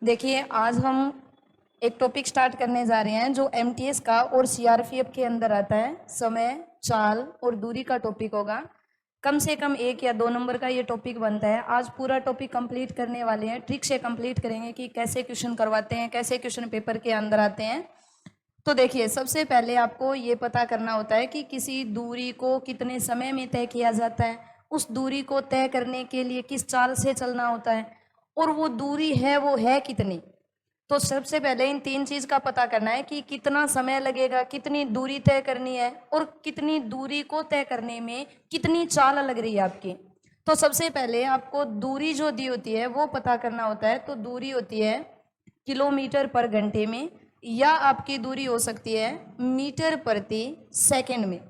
देखिए, आज हम एक टॉपिक स्टार्ट करने जा रहे हैं जो एमटीएस का और सीआरपीएफ के अंदर आता है। समय, चाल और दूरी का टॉपिक होगा। कम से कम 1 या 2 नंबर का ये टॉपिक बनता है। आज पूरा टॉपिक कंप्लीट करने वाले हैं, ट्रिक से कंप्लीट करेंगे कि कैसे क्वेश्चन करवाते हैं, कैसे क्वेश्चन पेपर के अंदर आते हैं। तो देखिए, सबसे पहले आपको ये पता करना होता है कि किसी दूरी को कितने समय में तय किया जाता है, उस दूरी को तय करने के लिए किस चाल से चलना होता है और वो दूरी है वो है कितनी। तो सबसे पहले इन 3 चीज का पता करना है कि कितना समय लगेगा, कितनी दूरी तय करनी है और कितनी दूरी को तय करने में कितनी चाल लग रही है आपकी। तो सबसे पहले आपको दूरी जो दी होती है वो पता करना होता है। तो दूरी होती है किलोमीटर पर घंटे में, या आपकी दूरी हो सकती है मीटर प्रति सेकंड में।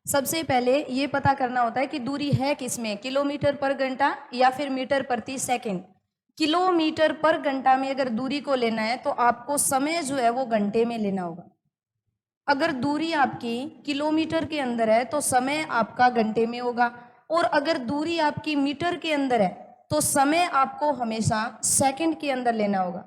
सबसे पहले ये पता करना होता है कि दूरी है किसमें, किलोमीटर पर घंटा या फिर मीटर प्रति सेकंड। किलोमीटर पर घंटा में अगर दूरी को लेना है तो आपको समय जो है वो घंटे में लेना होगा। अगर दूरी आपकी किलोमीटर के अंदर है तो समय आपका घंटे में होगा, और अगर दूरी आपकी मीटर के अंदर है तो समय आपको हमेशा सेकंड के अंदर लेना होगा।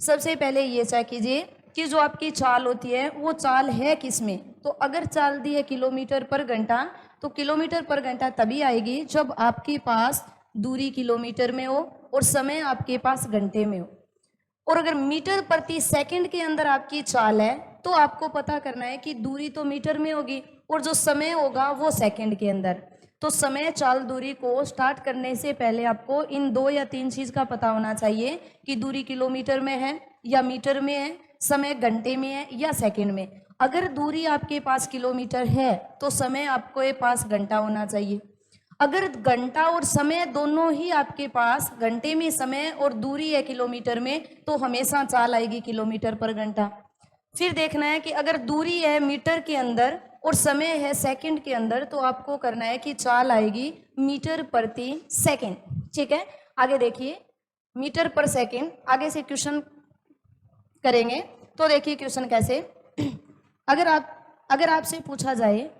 सबसे पहले ये चेक कीजिए कि जो आपकी चाल होती है वो चाल है किसमें। तो अगर चाल दी है किलोमीटर पर घंटा, तो किलोमीटर पर घंटा तभी आएगी जब आपके पास दूरी किलोमीटर में हो और समय आपके पास घंटे में हो। और अगर मीटर प्रति सेकंड के अंदर आपकी चाल है तो आपको पता करना है कि दूरी तो मीटर में होगी और जो समय होगा वो सेकंड के अंदर। तो समय, चाल, दूरी को स्टार्ट करने से पहले आपको इन 2 या 3 चीज का पता होना चाहिए कि दूरी किलोमीटर में है या मीटर में है, समय घंटे में है या सेकंड में। अगर दूरी आपके पास किलोमीटर है तो समय आपके पास घंटा होना चाहिए। अगर घंटा और समय दोनों ही आपके पास, घंटे में समय और दूरी है किलोमीटर में, तो हमेशा चाल आएगी किलोमीटर पर घंटा। फिर देखना है कि अगर दूरी है मीटर के अंदर और समय है सेकंड के अंदर, तो आपको करना है कि चाल आएगी मीटर प्रति सेकंड। ठीक है, आगे देखिए, मीटर पर सेकंड। आगे से क्वेश्चन करेंगे। तो देखिए क्वेश्चन कैसे। अगर आपसे पूछा जाए,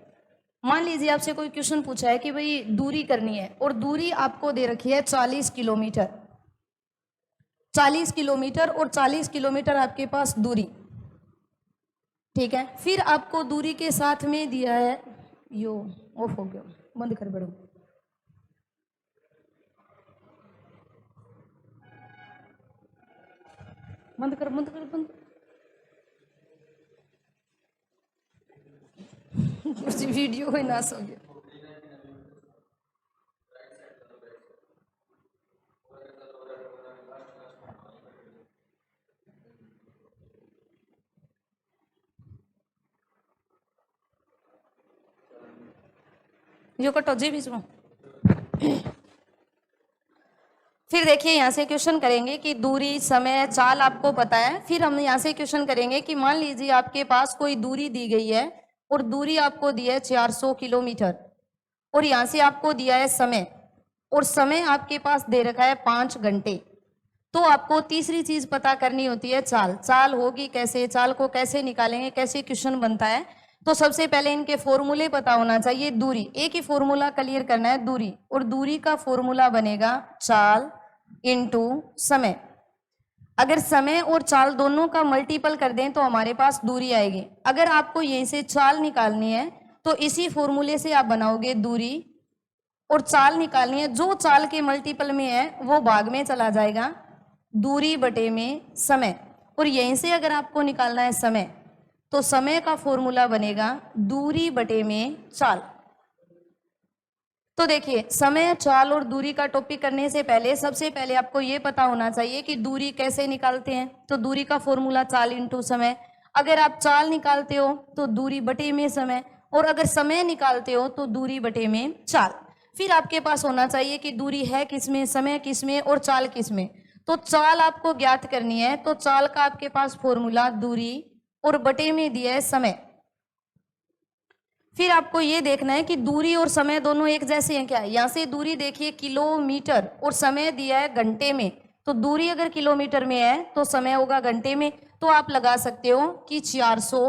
मान लीजिए आपसे कोई क्वेश्चन पूछा है कि भाई दूरी करनी है और दूरी आपको दे रखी है 40 किलोमीटर। 40 किलोमीटर और 40 किलोमीटर आपके पास दूरी। ठीक है, फिर आपको दूरी के साथ में दिया है, यो ऑफ हो गया, बंद कर बड़ो, बंद कर बंद कर बंद वीडियो ही नाश हो गया। यो कटो जी बीच में। फिर देखिए, यहाँ से क्वेश्चन करेंगे कि दूरी, समय, चाल आपको पता है। फिर हम यहाँ से क्वेश्चन करेंगे कि मान लीजिए आपके पास कोई दूरी दी गई है और दूरी आपको दी है 400 किलोमीटर, और यहाँ से आपको दिया है समय, और समय आपके पास दे रखा है 5 घंटे। तो आपको तीसरी चीज पता करनी होती है चाल। चाल होगी कैसे, चाल को कैसे निकालेंगे, कैसे क्वेश्चन बनता है। तो सबसे पहले इनके फॉर्मूले पता होना चाहिए। दूरी, एक ही फॉर्मूला क्लियर करना है, दूरी, और दूरी का फॉर्मूला बनेगा चाल इंटू समय। अगर समय और चाल दोनों का मल्टीपल कर दें तो हमारे पास दूरी आएगी। अगर आपको यहीं से चाल निकालनी है तो इसी फॉर्मूले से आप बनाओगे दूरी, और चाल निकालनी है, जो चाल के मल्टीपल में है वो भाग में चला जाएगा, दूरी बटे में समय। और यहीं से अगर आपको निकालना है समय, तो समय का फॉर्मूला बनेगा दूरी बटे में चाल। तो देखिए, समय, चाल और दूरी का टॉपिक करने से पहले सबसे पहले आपको ये पता होना चाहिए कि दूरी कैसे निकालते हैं। तो दूरी का फॉर्मूला चाल इंटू समय। अगर आप चाल निकालते हो तो दूरी बटे में समय, और अगर समय निकालते हो तो दूरी बटे में चाल। फिर आपके पास होना चाहिए कि दूरी है किसमें, समय किसमें और चाल किसमें। तो चाल आपको ज्ञात करनी है, तो चाल का आपके पास फॉर्मूला दूरी और बटे में दिया है समय। फिर आपको ये देखना है कि दूरी और समय दोनों एक जैसे हैं क्या। यहाँ से दूरी देखिए किलोमीटर और समय दिया है घंटे में, तो दूरी अगर किलोमीटर में है तो समय होगा घंटे में। तो आप लगा सकते हो कि 400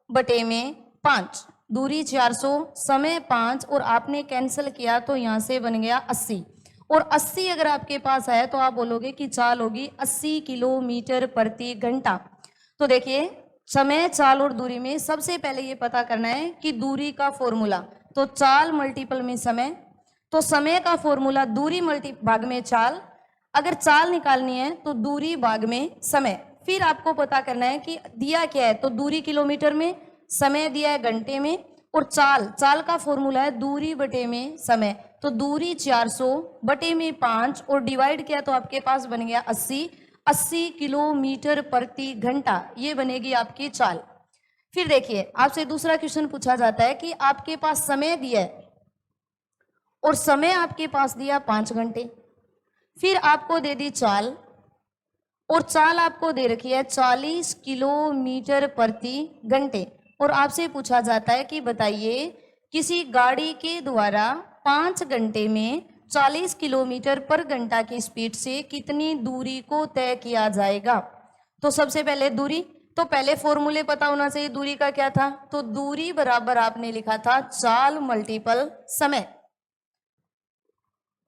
बटे में 5, दूरी 400, समय 5, और आपने कैंसिल किया तो यहाँ से बन गया 80। और 80 अगर आपके पास है तो आप बोलोगे कि चाल होगी 80 किलोमीटर प्रति घंटा। तो देखिए समय, चाल और दूरी में सबसे पहले ये पता करना है कि दूरी का फॉर्मूला, तो चाल मल्टीपल में समय, तो समय का फॉर्मूला दूरी मल्टी भाग में चाल, अगर चाल निकालनी है तो दूरी भाग में समय। फिर आपको पता करना है कि दिया क्या है, तो दूरी किलोमीटर में, समय दिया है घंटे में, और चाल, चाल का फॉर्मूला है दूरी बटे में समय, तो दूरी 400 बटे में 5 और डिवाइड किया तो आपके पास बन गया 80 किलोमीटर प्रति घंटा, ये बनेगी आपकी चाल। फिर देखिए आपसे दूसरा क्वेश्चन पूछा जाता है कि आपके पास समय दिया है और समय आपके पास दिया 5 घंटे, फिर आपको दे दी चाल और चाल आपको दे रखी है 40 किलोमीटर प्रति घंटे, और आपसे पूछा जाता है कि बताइए किसी गाड़ी के द्वारा 5 घंटे में 40 किलोमीटर पर घंटा की स्पीड से कितनी दूरी को तय किया जाएगा। तो सबसे पहले दूरी, तो पहले फॉर्मूले पता होना चाहिए दूरी का क्या था, तो दूरी बराबर आपने लिखा था चाल मल्टीपल समय,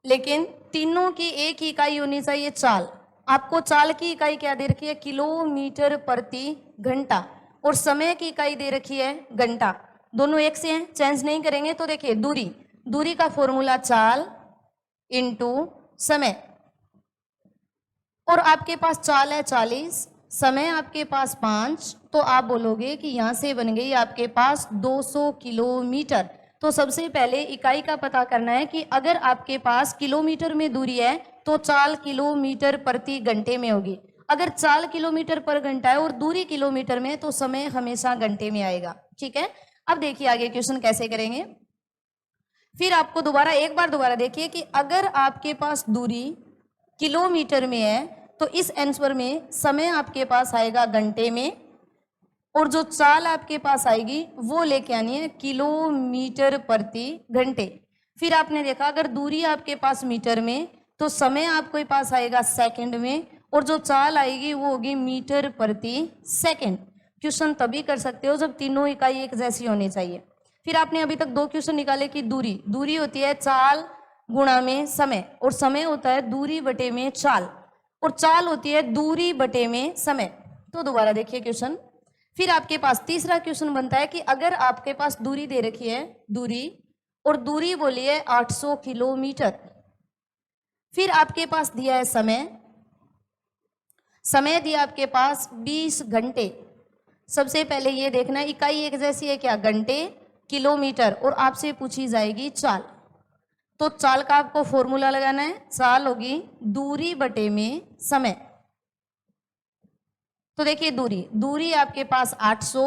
लेकिन तीनों की एक ही इकाई होनी चाहिए चाल। आपको चाल की इकाई क्या दे रखी है, किलोमीटर प्रति घंटा, और समय की इकाई दे रखी है घंटा, दोनों एक से हैं, चेंज नहीं करेंगे। तो देखिए दूरी, दूरी का फॉर्मूला चाल इंटू समय, और आपके पास चाल है 40, समय आपके पास 5, तो आप बोलोगे कि यहां से बन गई आपके पास 200 किलोमीटर। तो सबसे पहले इकाई का पता करना है कि अगर आपके पास किलोमीटर में दूरी है तो चाल किलोमीटर प्रति घंटे में होगी, अगर चाल किलोमीटर पर घंटा है और दूरी किलोमीटर में तो समय हमेशा घंटे में आएगा। ठीक है, अब देखिए आगे क्वेश्चन कैसे करेंगे। फिर आपको दोबारा एक बार दोबारा देखिए कि अगर आपके पास दूरी किलोमीटर में है तो इस आंसर में समय आपके पास आएगा घंटे में, और जो चाल आपके पास आएगी वो लेके आनी है किलोमीटर प्रति घंटे। फिर आपने देखा अगर दूरी आपके पास मीटर में तो समय आपके पास आएगा सेकंड में, और जो चाल आएगी वो होगी मीटर प्रति सेकंड। क्वेश्चन तभी कर सकते हो जब तीनों इकाई एक जैसी होनी चाहिए। फिर आपने अभी तक 2 क्वेश्चन निकाले कि दूरी, दूरी होती है चाल गुणा में समय, और समय होता है दूरी बटे में चाल, और चाल होती है दूरी बटे में समय। तो दोबारा देखिए क्वेश्चन। फिर आपके पास तीसरा क्वेश्चन बनता है कि अगर आपके पास दूरी दे रखी है, दूरी, और दूरी बोली है 800 किलोमीटर, फिर आपके पास दिया है समय, समय दिया आपके पास 20 घंटे। सबसे पहले ये देखना इकाई एक जैसी है क्या, घंटे, किलोमीटर, और आपसे पूछी जाएगी चाल। तो चाल का आपको फॉर्मूला लगाना है, चाल होगी दूरी बटे में समय। तो देखिए दूरी, दूरी आपके पास 800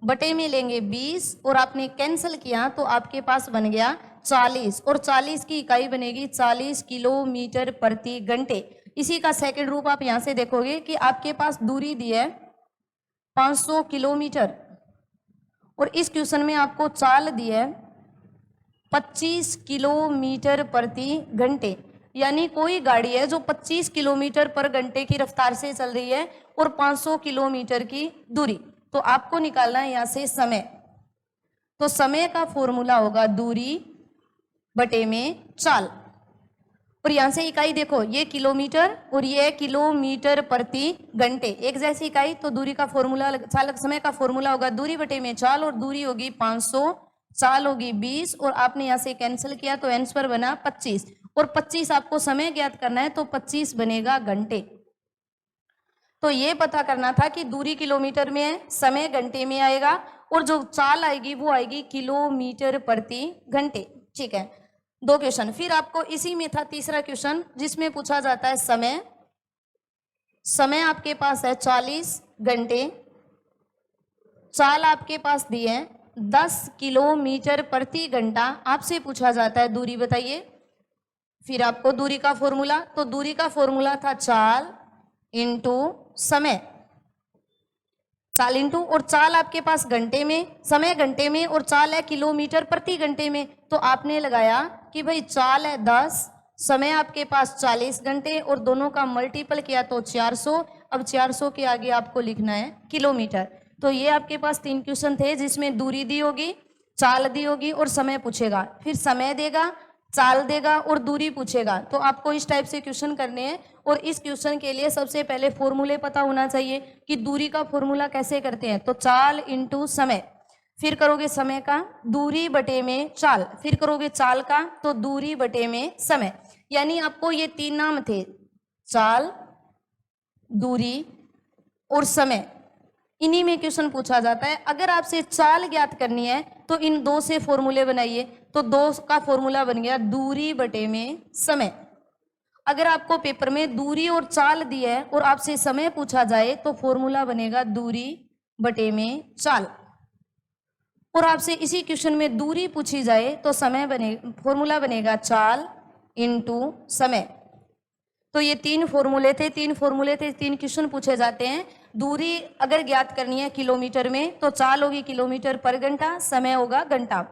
बटे में लेंगे 20, और आपने कैंसिल किया तो आपके पास बन गया 40, और 40 की इकाई बनेगी 40 किलोमीटर प्रति घंटे। इसी का सेकंड रूप आप यहां से देखोगे कि आपके पास दूरी दी है 500 किलोमीटर, और इस क्वेश्चन में आपको चाल दी है 25 किलोमीटर प्रति घंटे, यानी कोई गाड़ी है जो 25 किलोमीटर पर घंटे की रफ्तार से चल रही है और 500 किलोमीटर की दूरी। तो आपको निकालना है यहां से समय, तो समय का फॉर्मूला होगा दूरी बटे में चाल, और यहां से इकाई देखो ये किलोमीटर और ये किलोमीटर प्रति घंटे, एक जैसी इकाई। तो दूरी का फॉर्मूला, चाल समय का फॉर्मूला होगा दूरी बटे में चाल, और दूरी होगी 500, चाल होगी 20, और आपने यहां से कैंसिल किया तो आंसर बना 25, और 25 आपको समय ज्ञात करना है तो 25 बनेगा घंटे। तो ये पता करना था कि दूरी किलोमीटर में है, समय घंटे में आएगा, और जो चाल आएगी वो आएगी किलोमीटर प्रति घंटे। ठीक है, 2 क्वेश्चन। फिर आपको इसी में था तीसरा क्वेश्चन जिसमें पूछा जाता है समय, समय आपके पास है 40 घंटे, चाल आपके पास दी है 10 किलोमीटर प्रति घंटा, आपसे पूछा जाता है दूरी बताइए। फिर आपको दूरी का फॉर्मूला, तो दूरी का फॉर्मूला था चाल इंटू समय, चाल इंटू, और चाल आपके पास घंटे में, समय घंटे में, और चाल है किलोमीटर प्रति घंटे में। तो आपने लगाया कि भाई चाल है 10, समय आपके पास 40 घंटे, और दोनों का मल्टीपल किया तो 400। अब 400 के आगे आपको लिखना है किलोमीटर। तो ये आपके पास 3 क्वेश्चन थे जिसमें दूरी दी होगी, चाल दी होगी और समय पूछेगा। फिर समय देगा, चाल देगा और दूरी पूछेगा। तो आपको इस टाइप से क्वेश्चन करने हैं और इस क्वेश्चन के लिए सबसे पहले फॉर्मूले पता होना चाहिए कि दूरी का फॉर्मूला कैसे करते हैं। तो चाल इंटू समय, फिर करोगे समय का दूरी बटे में चाल, फिर करोगे चाल का तो दूरी बटे में समय। यानी आपको ये तीन नाम थे, चाल, दूरी और समय, इन्हीं में क्वेश्चन पूछा जाता है। अगर आपसे चाल ज्ञात करनी है तो इन दो से फॉर्मूले बनाइए। तो दो का फॉर्मूला बन गया दूरी बटे में समय। अगर आपको पेपर में दूरी और चाल दी है और आपसे समय पूछा जाए तो फॉर्मूला बनेगा दूरी बटे में चाल। और आपसे इसी क्वेश्चन में दूरी पूछी जाए तो समय बने, फॉर्मूला बनेगा चाल इंटू समय। तो ये तीन फॉर्मूले थे, तीन क्वेश्चन पूछे जाते हैं। दूरी अगर ज्ञात करनी है किलोमीटर में तो चाल होगी किलोमीटर पर घंटा, समय होगा घंटा।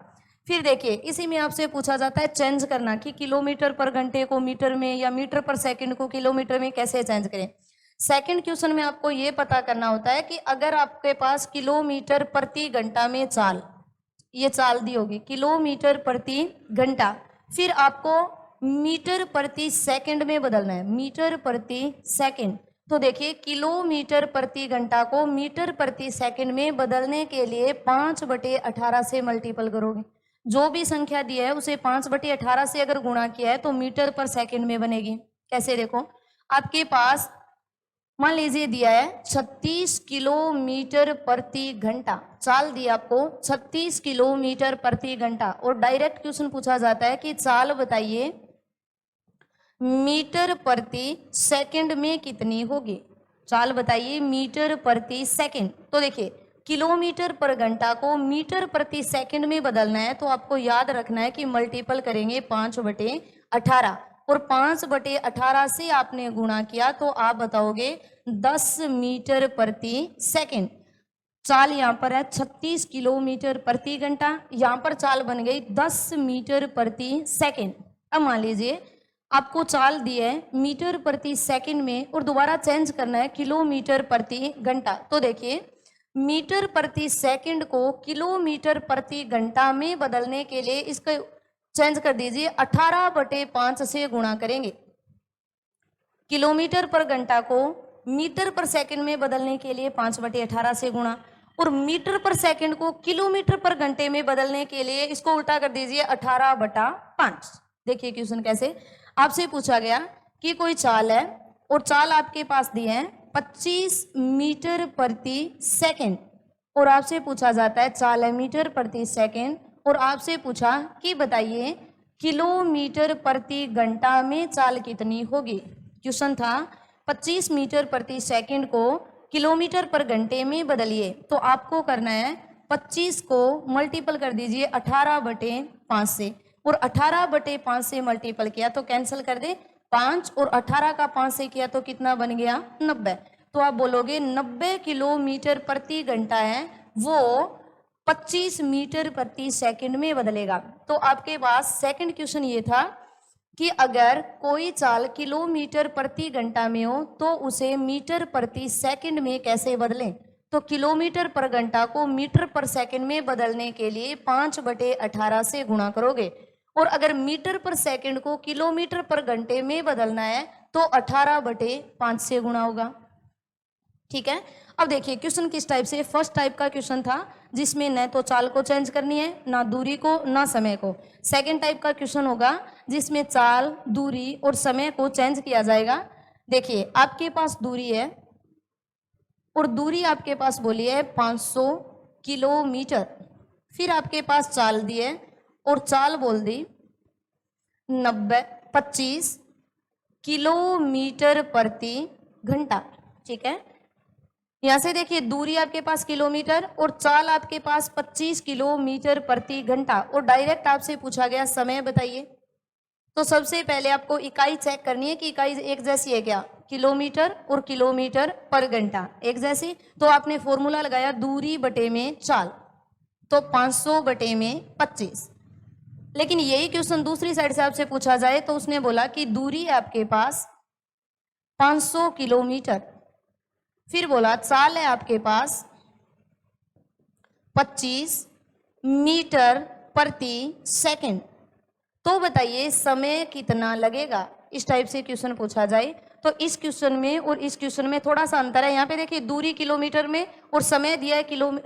फिर देखिए इसी में आपसे पूछा जाता है चेंज करना कि किलोमीटर पर घंटे को मीटर में या मीटर पर सेकंड को किलोमीटर में कैसे चेंज करें। सेकंड क्वेश्चन में आपको ये पता करना होता है कि अगर आपके पास किलोमीटर प्रति घंटा में चाल, ये चाल दी होगी किलोमीटर प्रति घंटा, फिर आपको मीटर प्रति सेकंड में बदलना है, मीटर प्रति सेकंड। तो देखिए किलोमीटर प्रति घंटा को मीटर प्रति सेकंड में बदलने के लिए 5/18 से मल्टीपल करोगे। जो भी संख्या दी है उसे 5/18 से अगर गुणा किया है तो मीटर पर सेकंड में बनेगी। कैसे, देखो आपके पास मान लीजिए दिया है 36 किलोमीटर प्रति घंटा, चाल दी आपको 36 किलोमीटर प्रति घंटा और डायरेक्ट क्वेश्चन पूछा जाता है कि चाल बताइए मीटर प्रति सेकंड में कितनी होगी। चाल बताइए मीटर प्रति सेकंड। तो देखिए किलोमीटर पर घंटा को मीटर प्रति सेकंड में बदलना है तो आपको याद रखना है कि मल्टीपल करेंगे 5/18 और 5/18 से आपने गुणा किया तो आप बताओगे 10 मीटर प्रति सेकंड। चाल यहाँ पर है 36 किलोमीटर प्रति घंटा, यहाँ पर चाल बन गई 10 मीटर प्रति सेकंड। अब मान लीजिए आपको चाल दी है मीटर प्रति सेकंड में और दोबारा चेंज करना है किलोमीटर प्रति घंटा। तो देखिए मीटर प्रति सेकंड को किलोमीटर प्रति घंटा में बदलने के लिए इसको चेंज कर दीजिए, 18/5 से गुणा करेंगे। किलोमीटर पर घंटा को मीटर पर सेकंड में बदलने के लिए 5/18 से गुणा, और मीटर पर सेकंड को किलोमीटर पर घंटे में बदलने के लिए इसको उल्टा कर दीजिए 18/5। देखिए क्वेश्चन कैसे, आपसे पूछा गया कि कोई चाल है और चाल आपके पास दी है 25 मीटर प्रति सेकंड और आपसे पूछा जाता है चाल है मीटर प्रति सेकंड और आपसे पूछा कि बताइए किलोमीटर प्रति घंटा में चाल कितनी होगी। क्वेश्चन था 25 मीटर प्रति सेकंड को किलोमीटर पर घंटे में बदलिए। तो आपको करना है 25 को मल्टीपल कर दीजिए 18/5 से और 18/5 से मल्टीपल किया तो कैंसिल कर दे 5 और 18 का 5 से किया तो कितना बन गया 90। तो आप बोलोगे 90 किलोमीटर प्रति घंटा है वो 25 मीटर प्रति सेकंड में बदलेगा। तो आपके पास सेकंड क्वेश्चन ये था कि अगर कोई चाल किलोमीटर प्रति घंटा में हो तो उसे मीटर प्रति सेकंड में कैसे बदलें। तो किलोमीटर पर घंटा को मीटर पर सेकंड में बदलने के लिए 5/18 से गुणा करोगे और अगर मीटर पर सेकंड को किलोमीटर पर घंटे में बदलना है तो 18/5 से गुणा होगा। ठीक है, अब देखिए क्वेश्चन किस टाइप से, फर्स्ट टाइप का क्वेश्चन था जिसमें न तो चाल को चेंज करनी है ना दूरी को ना समय को। सेकंड टाइप का क्वेश्चन होगा जिसमें चाल, दूरी और समय को चेंज किया जाएगा। देखिए आपके पास दूरी है और दूरी आपके पास बोली है 500 किलोमीटर, फिर आपके पास चाल दी है और चाल बोल दी 25 किलोमीटर प्रति घंटा। ठीक है, यहां से देखिए दूरी आपके पास किलोमीटर और चाल आपके पास 25 किलोमीटर प्रति घंटा और डायरेक्ट आपसे पूछा गया समय बताइए। तो सबसे पहले आपको इकाई चेक करनी है कि इकाई एक जैसी है क्या, किलोमीटर और किलोमीटर पर घंटा एक जैसी। तो आपने फॉर्मूला लगाया दूरी बटे में चाल, तो 500/25। लेकिन यही क्वेश्चन दूसरी साइड से आपसे पूछा जाए तो उसने बोला कि दूरी है आपके पास 500 किलोमीटर, फिर बोला चाल है आपके पास 25 मीटर प्रति सेकंड। तो बताइए समय कितना लगेगा। इस टाइप से क्वेश्चन पूछा जाए तो इस क्वेश्चन में और इस क्वेश्चन में थोड़ा सा अंतर है। यहाँ पे देखिए दूरी किलोमीटर में और समय दिया है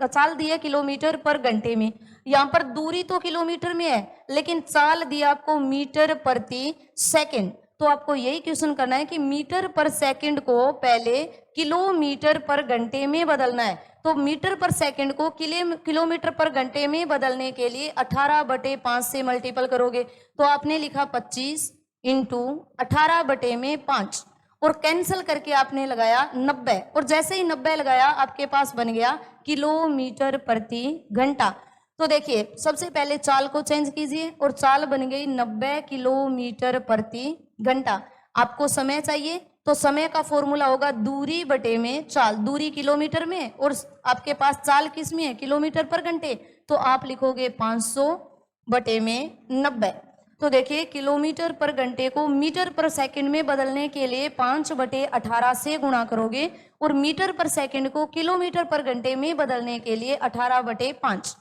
चाल दिया है किलोमीटर पर घंटे में। यहाँ पर दूरी तो किलोमीटर में है लेकिन चाल दिया आपको मीटर प्रति सेकंड। तो आपको यही क्वेश्चन करना है कि मीटर पर सेकंड को पहले किलोमीटर पर घंटे में बदलना है। तो मीटर पर सेकंड को किलोमीटर पर घंटे में बदलने के लिए 18/5 से मल्टीपल करोगे तो आपने लिखा 25 इंटू 18/5 और कैंसिल करके आपने लगाया 90 और जैसे ही 90 लगाया आपके पास बन गया किलोमीटर प्रति घंटा। तो देखिए सबसे पहले चाल को चेंज कीजिए और चाल बन गई 90 किलोमीटर प्रति घंटा। आपको समय चाहिए तो समय का फॉर्मूला होगा दूरी बटे में चाल। दूरी किलोमीटर में और आपके पास चाल किस में है किलोमीटर पर घंटे, तो आप लिखोगे 500/90। तो देखिए किलोमीटर पर घंटे को मीटर पर सेकंड में बदलने के लिए 5/18 से गुणा करोगे और मीटर पर सेकंड को किलोमीटर पर घंटे में बदलने के लिए 18/5।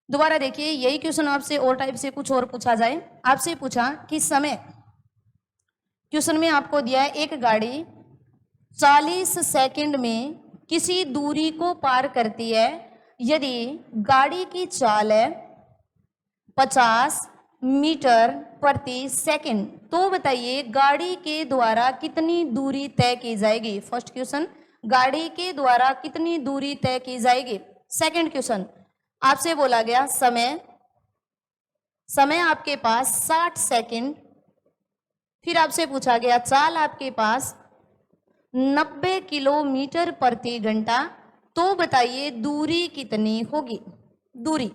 दोबारा देखिए यही क्वेश्चन आपसे और टाइप से कुछ और पूछा जाए। आपसे पूछा कि समय, क्वेश्चन में आपको दिया है एक गाड़ी 40 सेकंड में किसी दूरी को पार करती है। यदि गाड़ी की चाल है 50 मीटर प्रति सेकंड तो बताइए गाड़ी के द्वारा कितनी दूरी तय की जाएगी। फर्स्ट क्वेश्चन, गाड़ी के द्वारा कितनी दूरी तय की जाएगी। सेकंड क्वेश्चन, आपसे बोला गया समय आपके पास 60 सेकंड, फिर आपसे पूछा गया चाल आपके पास 90 किलोमीटर प्रति घंटा, तो बताइए दूरी कितनी होगी। दूरी,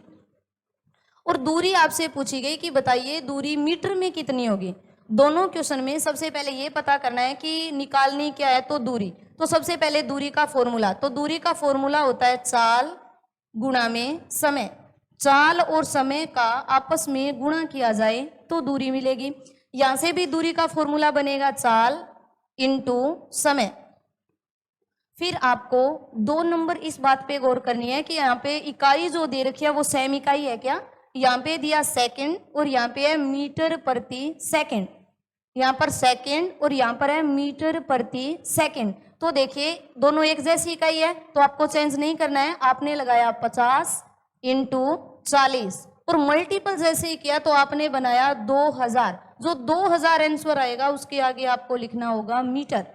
और दूरी आपसे पूछी गई कि बताइए दूरी मीटर में कितनी होगी। दोनों क्वेश्चन में सबसे पहले ये पता करना है कि निकालनी क्या है, तो दूरी। तो सबसे पहले दूरी का फॉर्मूला, तो दूरी का फॉर्मूला होता है चाल गुणा में समय। चाल और समय का आपस में गुणा किया जाए तो दूरी मिलेगी। यहां से भी दूरी का फॉर्मूला बनेगा चाल इंटू समय। फिर आपको 2 नंबर इस बात पे गौर करनी है कि यहाँ पे इकाई जो दे रखी है वो सेम इकाई है क्या। यहाँ पे दिया सेकंड और यहाँ पे है मीटर प्रति सेकंड। यहाँ पर सेकंड और यहाँ पर है मीटर प्रति सेकंड। तो देखिए दोनों एक जैसी इकाई है तो आपको चेंज नहीं करना है। आपने लगाया 50 इंटू 40 और मल्टीपल जैसे ही किया तो आपने बनाया 2000। जो 2000 आंसर आएगा उसके आगे आपको लिखना होगा मीटर।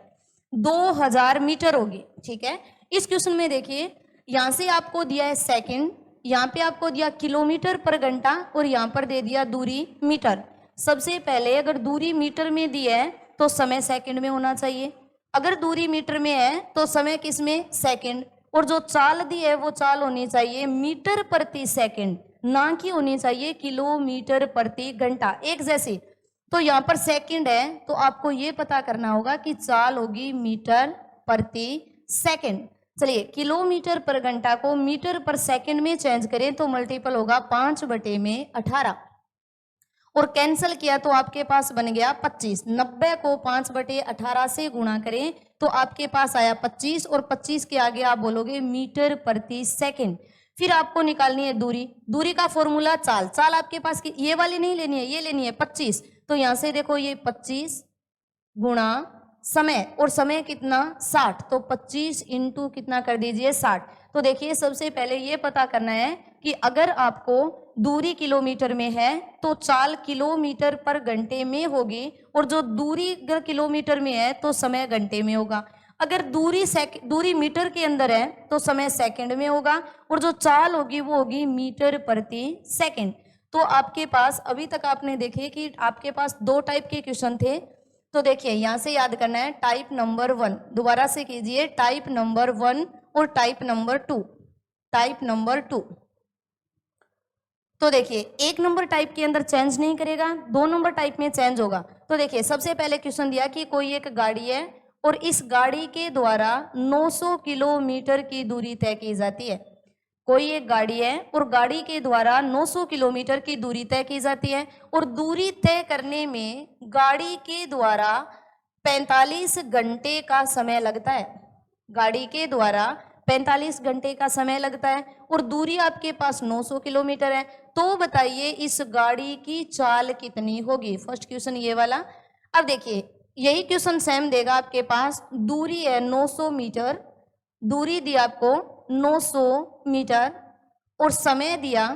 2000 मीटर होगी। ठीक है, इस क्वेश्चन में देखिए यहां से आपको दिया है सेकंड, यहाँ पे आपको दिया किलोमीटर पर घंटा और यहाँ पर दे दिया दूरी मीटर। सबसे पहले अगर दूरी मीटर में दी है तो समय सेकंड में होना चाहिए। अगर दूरी मीटर में है तो समय किस में, सेकंड। और जो चाल दी है वो चाल होनी चाहिए मीटर प्रति सेकंड, ना कि होनी चाहिए किलोमीटर प्रति घंटा, एक जैसी। तो यहाँ पर सेकंड है तो आपको ये पता करना होगा कि चाल होगी मीटर प्रति सेकंड। चलिए किलोमीटर पर घंटा को मीटर पर सेकंड में चेंज करें तो मल्टीपल होगा 5/18 और कैंसिल किया तो आपके पास बन गया 25। 90 को 5/18 से गुणा करें तो आपके पास आया 25 और 25 के आगे आप बोलोगे मीटर प्रति सेकंड। फिर आपको निकालनी है दूरी। दूरी का फॉर्मूला चाल। चाल आपके पास ये वाली नहीं लेनी है, ये लेनी है 25। तो यहां से देखो ये 25 गुणा समय, और समय कितना 60, तो 25 इंटू कितना कर दीजिए 60। तो देखिए सबसे पहले ये पता करना है कि अगर आपको दूरी किलोमीटर में है तो चाल किलोमीटर पर घंटे में होगी, और जो दूरी अगर किलोमीटर में है तो समय घंटे में होगा। अगर दूरी मीटर के अंदर है तो समय सेकंड में होगा, और जो चाल होगी वो होगी मीटर प्रति सेकंड। तो आपके पास अभी तक आपने देखे कि आपके पास 2 टाइप के क्वेश्चन थे। तो देखिए यहां से याद करना है टाइप नंबर 1, दोबारा से कीजिए टाइप नंबर 1 और टाइप नंबर 2। टाइप नंबर 2 तो देखिए 1 नंबर टाइप के अंदर चेंज नहीं करेगा, 2 नंबर टाइप में चेंज होगा। तो देखिए सबसे पहले क्वेश्चन दिया कि कोई एक गाड़ी है और इस गाड़ी के द्वारा 900 किलोमीटर की दूरी तय की जाती है। कोई एक गाड़ी है और गाड़ी के द्वारा 900 किलोमीटर की दूरी तय की जाती है, और दूरी तय करने में गाड़ी के द्वारा 45 घंटे का समय लगता है। गाड़ी के द्वारा 45 घंटे का समय लगता है और दूरी आपके पास 900 किलोमीटर है। तो बताइए इस गाड़ी की चाल कितनी होगी। फर्स्ट क्वेश्चन ये वाला। अब देखिए यही क्वेश्चन सेम देगा आपके पास। दूरी है 900 मीटर, दूरी दी आपको 900 मीटर और समय दिया,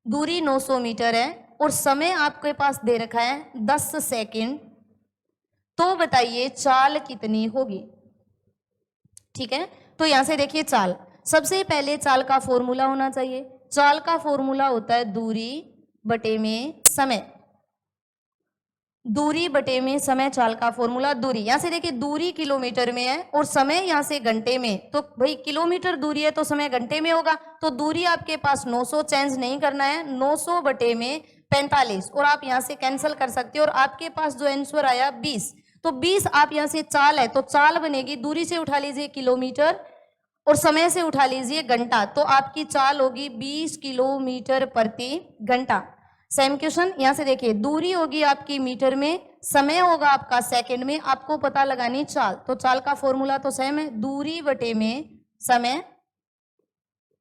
दूरी 900 मीटर है और समय आपके पास दे रखा है 10 सेकंड। तो बताइए चाल कितनी होगी। ठीक है, तो यहां से देखिए चाल, सबसे पहले चाल का फॉर्मूला होना चाहिए। चाल का फॉर्मूला होता है दूरी बटे में समय, दूरी बटे में समय, चाल का फॉर्मूला दूरी। यहां से देखिए दूरी किलोमीटर में है और समय यहां से घंटे में, तो भाई किलोमीटर दूरी है तो समय घंटे में होगा। तो दूरी आपके पास 900, चेंज नहीं करना है, 900 बटे में 45 और आप यहां से कैंसिल कर सकते हो और आपके पास जो आंसर आया 20। तो 20 आप यहां से चाल है तो चाल बनेगी, दूरी से उठा लीजिए किलोमीटर और समय से उठा लीजिए घंटा, तो आपकी चाल होगी 20 किलोमीटर प्रति घंटा। सेम क्वेश्चन यहां से देखिए दूरी होगी आपकी मीटर में, समय होगा आपका सेकंड में, आपको पता लगानी चाल। तो चाल का फॉर्मूला तो सेम है, दूरी बटे में समय,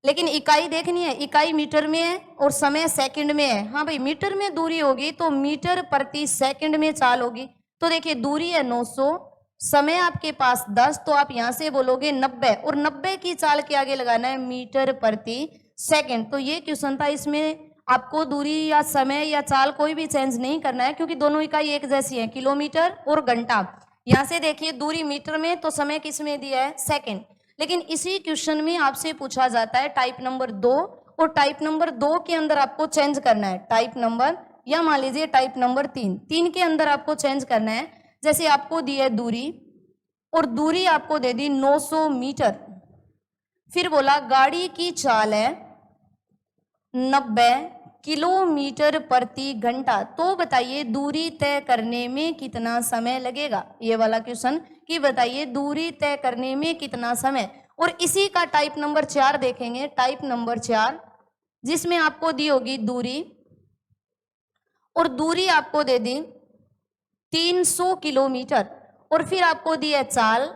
लेकिन इकाई देखनी है, इकाई मीटर में है और समय सेकंड में है। हाँ भाई मीटर में दूरी होगी तो मीटर प्रति सेकंड में चाल होगी। तो देखिए दूरी है 900, समय आपके पास 10, तो आप यहां से बोलोगे 90 और 90 की चाल के आगे लगाना है मीटर प्रति सेकंड। तो ये क्वेश्चन था, इसमें आपको दूरी या समय या चाल कोई भी चेंज नहीं करना है क्योंकि दोनों इकाई एक जैसी है, किलोमीटर और घंटा। यहां से देखिए दूरी मीटर में तो समय किस में दिया है, सेकंड। लेकिन इसी क्वेश्चन में आपसे पूछा जाता है टाइप नंबर 2 और टाइप नंबर 2 के अंदर आपको चेंज करना है टाइप नंबर, या मान लीजिए टाइप नंबर 3 के अंदर आपको चेंज करना है। जैसे आपको दी है दूरी और दूरी आपको दे दी 900 मीटर, फिर बोला गाड़ी की चाल है 90 किलोमीटर प्रति घंटा, तो बताइए दूरी तय करने में कितना समय लगेगा। ये वाला क्वेश्चन कि बताइए दूरी तय करने में कितना समय। और इसी का टाइप नंबर 4 देखेंगे, टाइप नंबर 4 जिसमें आपको दी होगी दूरी और दूरी आपको दे दी 300 किलोमीटर और फिर आपको दी है चाल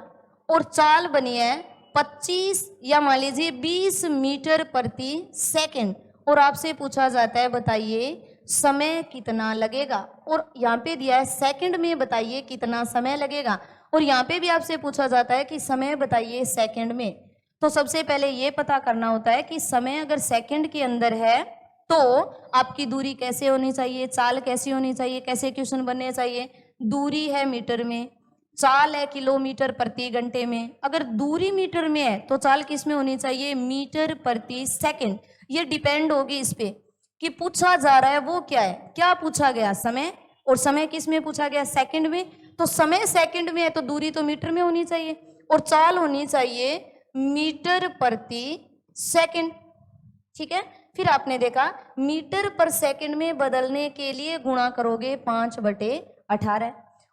और चाल बनी है 25 या मान लीजिए 20 मीटर प्रति सेकंड और आपसे पूछा जाता है बताइए समय कितना लगेगा। और यहाँ पे दिया है सेकंड में, बताइए कितना समय लगेगा। और यहाँ पे भी आपसे पूछा जाता है कि समय बताइए सेकंड में। तो सबसे पहले ये पता करना होता है कि समय अगर सेकंड के अंदर है तो आपकी दूरी कैसे होनी चाहिए, चाल कैसी होनी चाहिए, कैसे क्वेश्चन बनने चाहिए। दूरी है मीटर में, चाल है किलोमीटर प्रति घंटे में। अगर दूरी मीटर में है तो चाल किस में होनी चाहिए, मीटर प्रति सेकंड। ये डिपेंड होगी इस पे कि पूछा जा रहा है वो क्या है। क्या पूछा गया, समय, और समय किस में पूछा गया, सेकंड में। तो समय सेकंड में है तो दूरी तो मीटर में होनी चाहिए और चाल होनी चाहिए मीटर प्रति सेकंड। ठीक है, फिर आपने देखा मीटर पर सेकंड में बदलने के लिए गुणा करोगे 5/18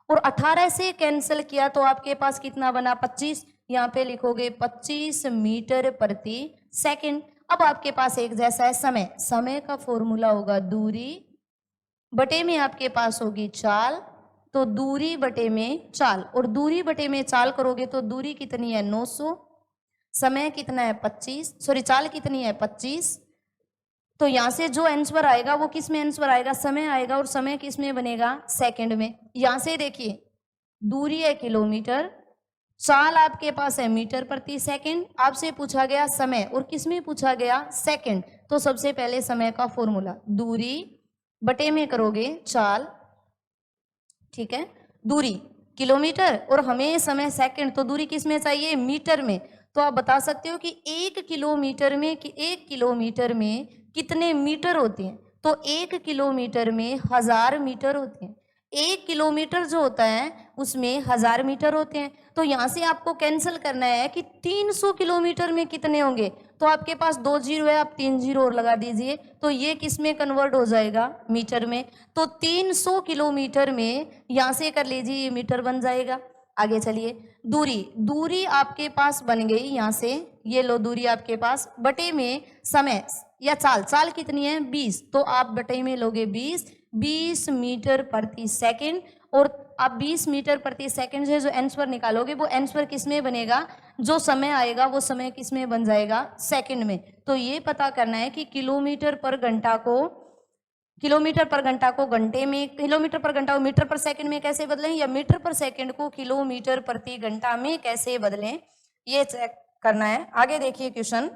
और 18 से कैंसिल किया तो आपके पास कितना बना, 25। यहाँ पे लिखोगे 25 मीटर प्रति सेकंड। अब आपके पास एक जैसा है समय, समय का फॉर्मूला होगा दूरी बटे में आपके पास होगी चाल, तो दूरी बटे में चाल और दूरी बटे में चाल करोगे तो दूरी कितनी है 900, समय कितना है 25, सॉरी चाल कितनी है 25। तो यहां से जो आंसर आएगा वो किस में आंसर आएगा, समय आएगा और समय किस में बनेगा, सेकंड में। यहां से देखिए दूरी है किलोमीटर, चाल आपके पास है मीटर प्रति सेकंड, आपसे पूछा गया समय और किस में पूछा गया, सेकंड। तो सबसे पहले समय का फॉर्मूला दूरी बटे में करोगे चाल, ठीक है, दूरी किलोमीटर और हमें समय सेकंड, तो दूरी किस में चाहिए, मीटर में। तो आप बता सकते हो कि 1 किलोमीटर में कितने मीटर होते हैं। तो 1 किलोमीटर में 1000 मीटर होते हैं। 1 किलोमीटर जो होता है उसमें 1000 मीटर होते हैं। तो यहाँ से आपको कैंसिल करना है कि 300 किलोमीटर में कितने होंगे। तो आपके पास 2 जीरो है, आप 3 जीरो और लगा दीजिए तो ये किस में कन्वर्ट हो जाएगा, मीटर में। तो 300 किलोमीटर में यहाँ से कर लीजिए ये मीटर बन जाएगा। आगे चलिए, दूरी आपके पास बन गई, यहाँ से ये लो दूरी आपके पास, बटे में समय या चाल कितनी है 20, तो आप बटे में लोगे 20 मीटर प्रति सेकंड और आप 20 मीटर प्रति सेकंड से जो आंसर निकालोगे वो आंसर किस में बनेगा, जो समय आएगा वो समय किस में बन जाएगा, सेकंड में। तो ये पता करना है कि किलोमीटर पर घंटा को घंटे में, किलोमीटर पर घंटा को मीटर पर सेकंड में कैसे बदलें, या मीटर पर सेकंड को किलोमीटर प्रति घंटा में कैसे बदलें, ये चेक करना है। आगे देखिए क्वेश्चन।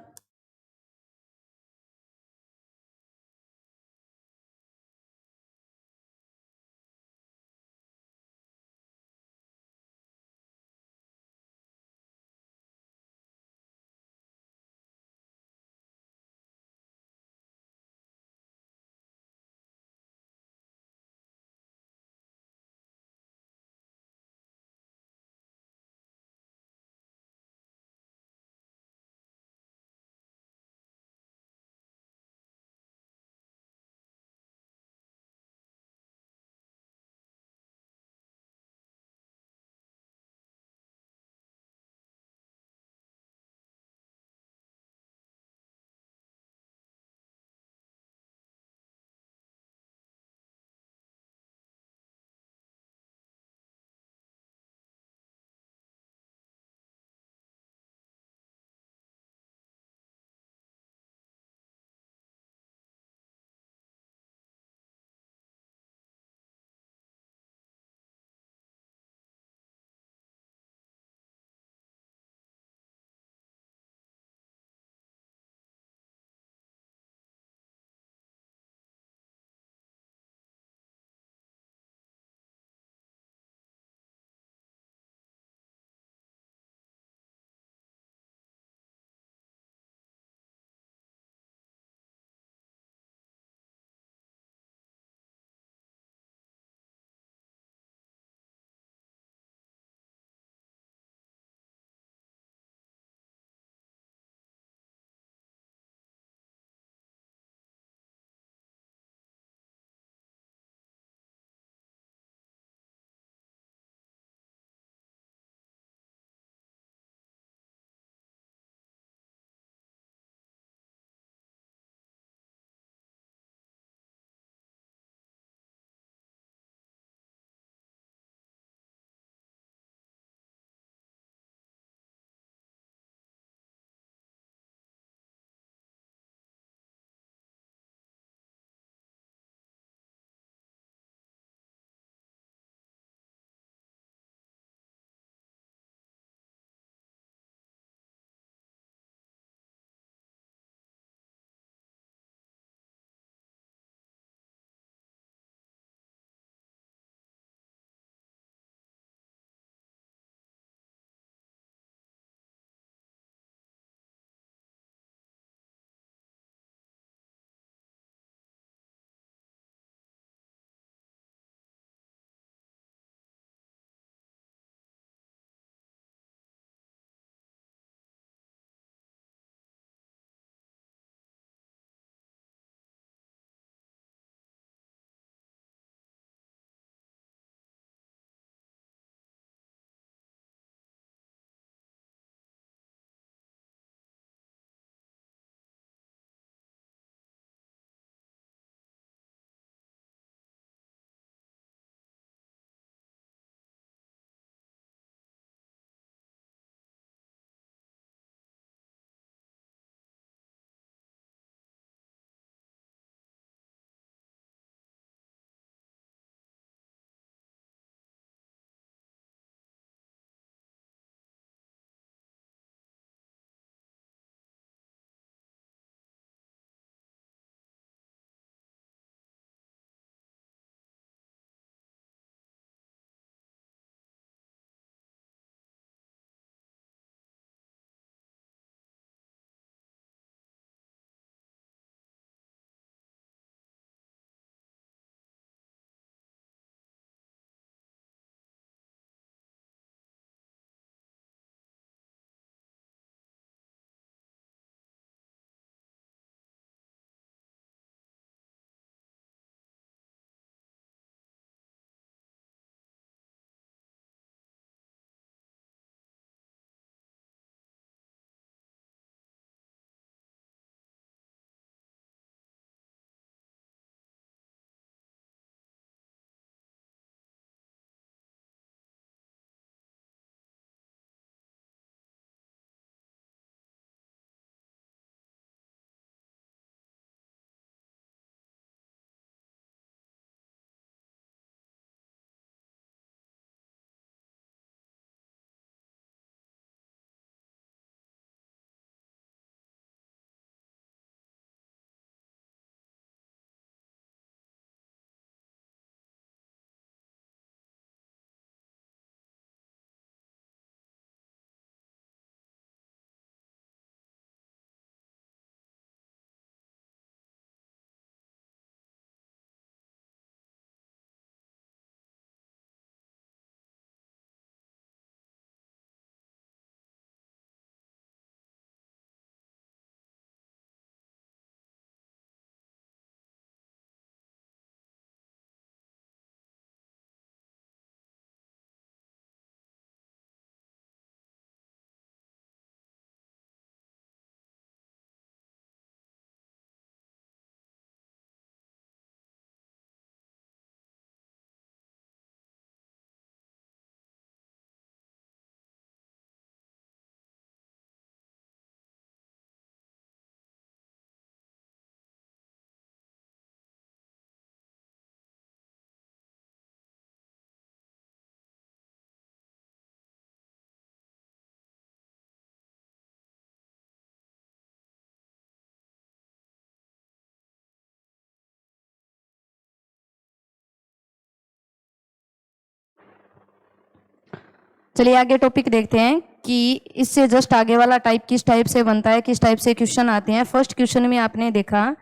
चलिए आगे टॉपिक देखते हैं कि इससे जस्ट आगे वाला टाइप किस टाइप से बनता है, किस टाइप से क्वेश्चन आते हैं। फर्स्ट क्वेश्चन में आपने देखा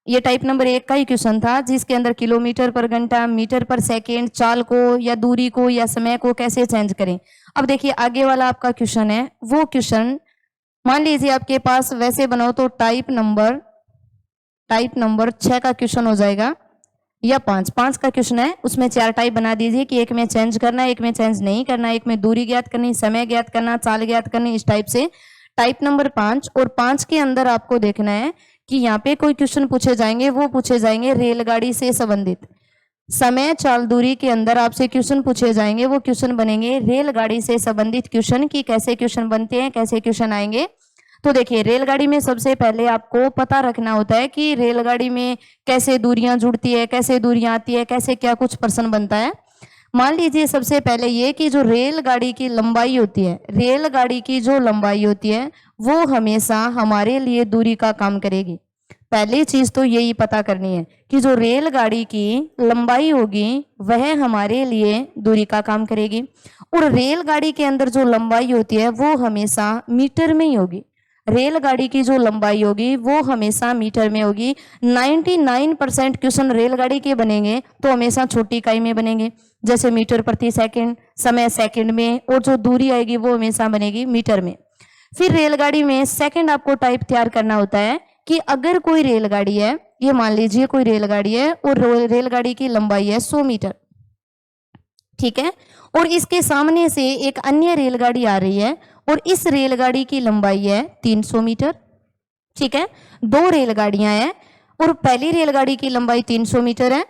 ये टाइप नंबर 1 का ही क्वेश्चन था, जिसके अंदर किलोमीटर पर घंटा, मीटर पर सेकेंड, चाल को या दूरी को या समय को कैसे चेंज करें। अब देखिए आगे वाला आपका क्वेश्चन है, वो क्वेश्चन मान लीजिए आपके पास वैसे बनाओ तो टाइप नंबर 6 का क्वेश्चन हो जाएगा, या 5 का क्वेश्चन है, उसमें 4 टाइप बना दीजिए कि एक में चेंज करना है, एक में चेंज नहीं करना, एक में दूरी ज्ञात करनी, समय ज्ञात करना, चाल ज्ञात करनी, इस टाइप से। टाइप नंबर 5 और 5 के अंदर आपको देखना है कि यहाँ पे कोई क्वेश्चन पूछे जाएंगे, वो पूछे जाएंगे रेलगाड़ी से संबंधित। समय चाल दूरी के अंदर आपसे क्वेश्चन पूछे जाएंगे, वो क्वेश्चन बनेंगे रेलगाड़ी से संबंधित क्वेश्चन। की कैसे क्वेश्चन बनते हैं, कैसे क्वेश्चन आएंगे। तो देखिए रेलगाड़ी में सबसे पहले आपको पता रखना होता है कि रेलगाड़ी में कैसे दूरियां जुड़ती है, कैसे दूरियां आती है, कैसे क्या कुछ प्रश्न बनता है। मान लीजिए सबसे पहले ये कि जो रेलगाड़ी की लंबाई होती है, रेलगाड़ी की जो लंबाई होती है वो हमेशा हमारे लिए दूरी का काम करेगी। पहली चीज तो यही पता करनी है कि जो रेलगाड़ी की लंबाई होगी वह हमारे लिए दूरी का काम करेगी, और रेलगाड़ी के अंदर जो लंबाई होती है वो हमेशा मीटर में ही होगी। रेलगाड़ी की जो लंबाई होगी वो हमेशा मीटर में होगी। 99% क्वेश्चन रेलगाड़ी के बनेंगे तो हमेशा छोटी इकाई में बनेंगे, जैसे मीटर प्रति सेकंड, समय सेकंड में, और जो दूरी आएगी वो हमेशा बनेगी मीटर में। फिर रेलगाड़ी में सेकंड आपको टाइप तैयार करना होता है कि अगर कोई रेलगाड़ी है, ये मान लीजिए कोई रेलगाड़ी है और रेलगाड़ी की लंबाई है 100 मीटर, ठीक है, और इसके सामने से एक अन्य रेलगाड़ी आ रही है और इस रेलगाड़ी की लंबाई है 300 मीटर, ठीक है। 2 रेलगाड़ियां हैं और पहली रेलगाड़ी की लंबाई 300 मीटर है,